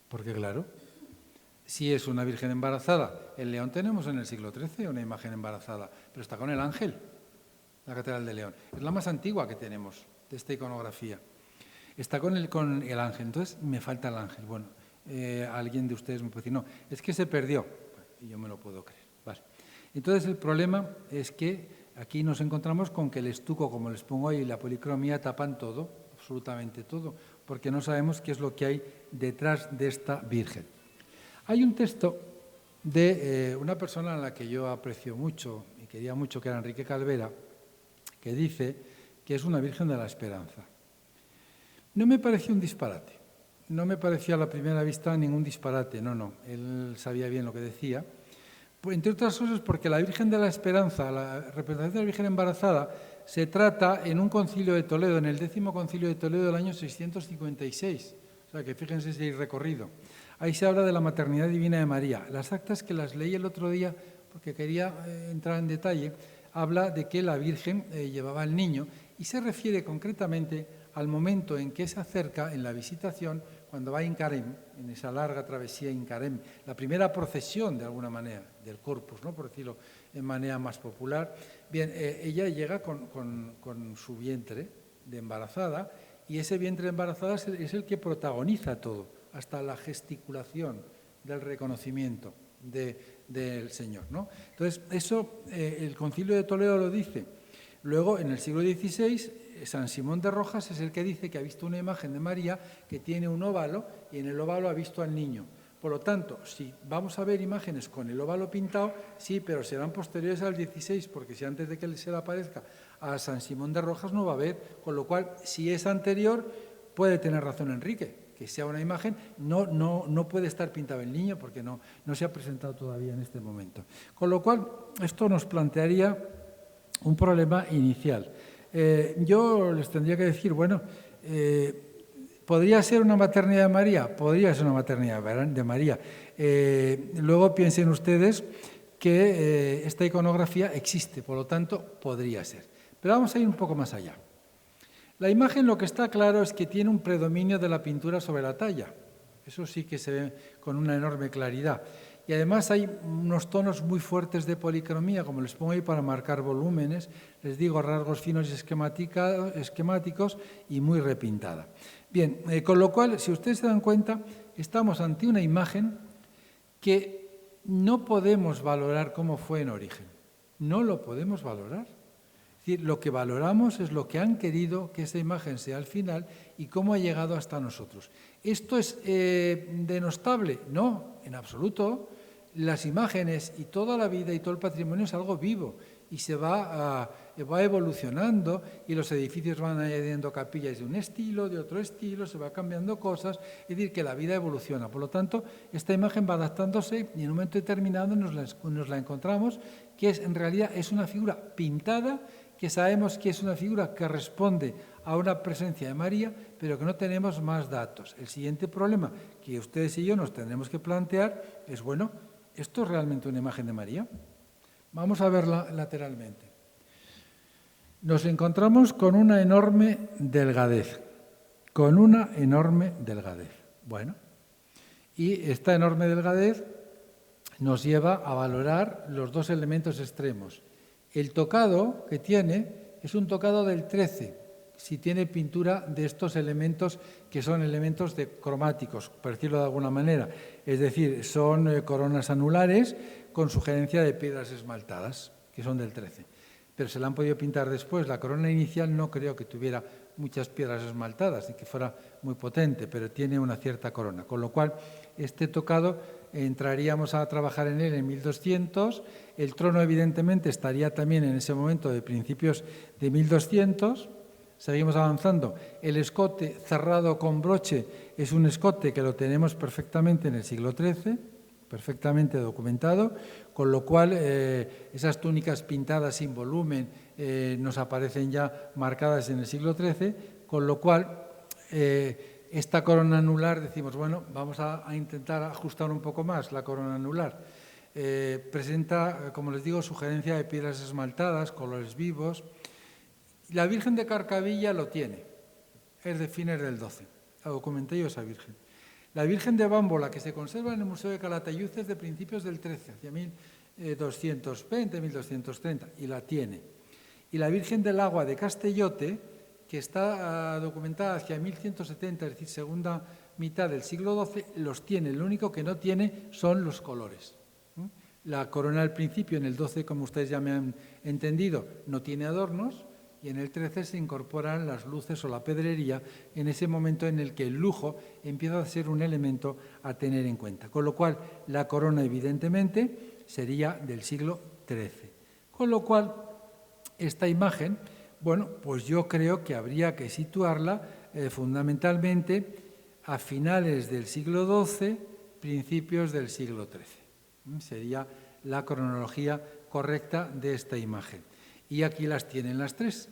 Speaker 2: Porque claro, si es una Virgen embarazada, el León tenemos en el siglo XIII una imagen embarazada, pero está con el ángel, la Catedral de León. Es la más antigua que tenemos de esta iconografía. Está con el ángel, entonces me falta el ángel. Bueno, alguien de ustedes me puede decir, no, es que se perdió. Y yo me lo puedo creer. Vale. Entonces el problema es que aquí nos encontramos con que el estuco, como les pongo ahí, y la policromía tapan todo, absolutamente todo, porque no sabemos qué es lo que hay detrás de esta Virgen. Hay un texto de una persona a la que yo aprecio mucho y quería mucho, que era Enrique Calvera, que dice que es una Virgen de la Esperanza. No me pareció un disparate, no me pareció a la primera vista ningún disparate, no, él sabía bien lo que decía, entre otras cosas porque la Virgen de la Esperanza, la representación de la Virgen embarazada, se trata en un concilio de Toledo, en el 10º concilio de Toledo del año 656, o sea que fíjense ese recorrido. Ahí se habla de la maternidad divina de María. Las actas que las leí el otro día, porque quería entrar en detalle, habla de que la Virgen llevaba al niño y se refiere concretamente al momento en que se acerca en la visitación, cuando va a Incarem, en esa larga travesía Incarem, la primera procesión, de alguna manera, del Corpus, ¿no?, por decirlo en manera más popular. Bien, ella llega con su vientre de embarazada y ese vientre de embarazada es el que protagoniza todo, hasta la gesticulación del reconocimiento del Señor, ¿no? Entonces, eso el Concilio de Toledo lo dice. Luego, en el siglo XVI, San Simón de Rojas es el que dice que ha visto una imagen de María que tiene un óvalo y en el óvalo ha visto al niño. Por lo tanto, si vamos a ver imágenes con el óvalo pintado, sí, pero serán posteriores al XVI, porque si antes de que se le aparezca a San Simón de Rojas no va a haber, con lo cual, si es anterior, puede tener razón Enrique, que sea una imagen, no puede estar pintado el niño porque no se ha presentado todavía en este momento. Con lo cual, esto nos plantearía un problema inicial. Yo les tendría que decir, bueno, ¿podría ser una maternidad de María? Podría ser una maternidad de María. Luego piensen ustedes que esta iconografía existe, por lo tanto, podría ser. Pero vamos a ir un poco más allá. La imagen, lo que está claro es que tiene un predominio de la pintura sobre la talla. Eso sí que se ve con una enorme claridad. Y además hay unos tonos muy fuertes de policromía, como les pongo ahí para marcar volúmenes, les digo rasgos finos y esquemáticos y muy repintada. Bien, con lo cual, si ustedes se dan cuenta, estamos ante una imagen que no podemos valorar cómo fue en origen. No lo podemos valorar. Es decir, lo que valoramos es lo que han querido que esa imagen sea al final y cómo ha llegado hasta nosotros. ¿Esto es denostable? No, en absoluto. Las imágenes y toda la vida y todo el patrimonio es algo vivo y se va evolucionando y los edificios van añadiendo capillas de un estilo, de otro estilo, se va cambiando cosas, es decir, que la vida evoluciona. Por lo tanto, esta imagen va adaptándose y en un momento determinado nos la encontramos, que en realidad es una figura pintada, que sabemos que es una figura que responde a una presencia de María, pero que no tenemos más datos. El siguiente problema que ustedes y yo nos tendremos que plantear es, bueno, ¿esto es realmente una imagen de María? Vamos a verla lateralmente. Nos encontramos con una enorme delgadez, Bueno, y esta enorme delgadez nos lleva a valorar los dos elementos extremos. El tocado que tiene es un tocado del 13, si tiene pintura de estos elementos que son elementos cromáticos, por decirlo de alguna manera. Es decir, son coronas anulares con sugerencia de piedras esmaltadas, que son del 13. Pero se la han podido pintar después. La corona inicial no creo que tuviera muchas piedras esmaltadas y que fuera muy potente, pero tiene una cierta corona. Con lo cual, este tocado entraríamos a trabajar en él en 1200. El trono, evidentemente, estaría también en ese momento de principios de 1200. Seguimos avanzando. El escote cerrado con broche es un escote que lo tenemos perfectamente en el siglo XIII, perfectamente documentado, con lo cual esas túnicas pintadas sin volumen nos aparecen ya marcadas en el siglo XIII, con lo cual esta corona anular decimos, bueno, vamos a intentar ajustar un poco más la corona anular. Presenta, como les digo, sugerencia de piedras esmaltadas, colores vivos. La Virgen de Carcavilla lo tiene, es de fines del XII, la documenté yo esa Virgen. La Virgen de Bámbola, que se conserva en el Museo de Calatayud, es de principios del XIII, hacia 1220, 1230, y la tiene. Y la Virgen del Agua de Castellote, que está documentada hacia 1170, es decir, segunda mitad del siglo XII, los tiene. Lo único que no tiene son los colores. La corona al principio, en el XII, como ustedes ya me han entendido, no tiene adornos, y en el XIII se incorporan las luces o la pedrería en ese momento en el que el lujo empieza a ser un elemento a tener en cuenta. Con lo cual, la corona, evidentemente, sería del siglo XIII. Con lo cual, esta imagen, bueno, pues yo creo que habría que situarla fundamentalmente a finales del siglo XII, principios del siglo XIII. Sería la cronología correcta de esta imagen. Y aquí las tienen las tres,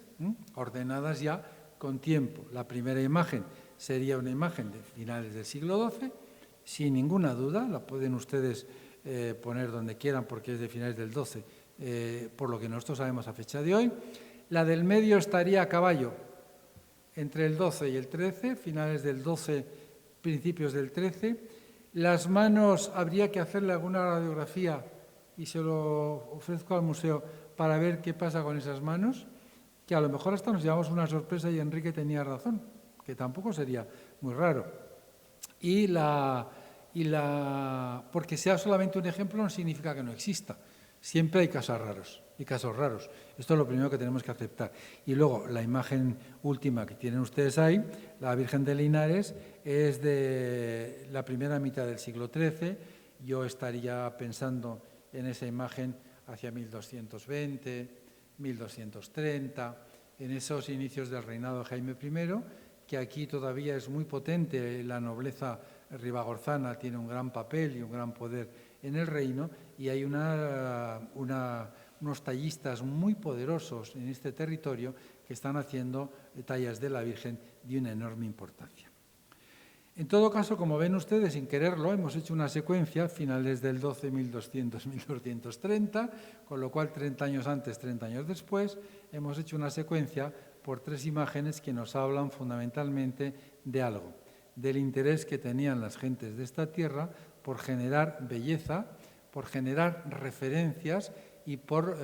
Speaker 2: ordenadas ya con tiempo. La primera imagen sería una imagen de finales del siglo XII, sin ninguna duda, la pueden ustedes poner donde quieran porque es de finales del XII, por lo que nosotros sabemos a fecha de hoy. La del medio estaría a caballo entre el XII y el XIII, finales del XII, principios del XIII. Las manos habría que hacerle alguna radiografía y se lo ofrezco al museo para ver qué pasa con esas manos, que a lo mejor hasta nos llevamos una sorpresa y Enrique tenía razón, que tampoco sería muy raro. Porque sea solamente un ejemplo no significa que no exista. Siempre hay casos raros y casos raros. Esto es lo primero que tenemos que aceptar. Y luego, la imagen última que tienen ustedes ahí, la Virgen de Linares, es de la primera mitad del siglo XIII. Yo estaría pensando en esa imagen hacia 1220, 1230, en esos inicios del reinado de Jaime I, que aquí todavía es muy potente, la nobleza ribagorzana tiene un gran papel y un gran poder en el reino, y hay unos tallistas muy poderosos en este territorio que están haciendo tallas de la Virgen de una enorme importancia. En todo caso, como ven ustedes, sin quererlo, hemos hecho una secuencia, finales del 12, 1200, 1230, con lo cual 30 años antes, 30 años después, hemos hecho una secuencia por tres imágenes que nos hablan fundamentalmente de algo, del interés que tenían las gentes de esta tierra por generar belleza, por generar referencias y por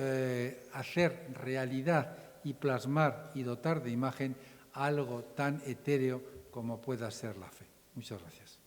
Speaker 2: hacer realidad y plasmar y dotar de imagen algo tan etéreo como pueda ser la fe. Muchas gracias.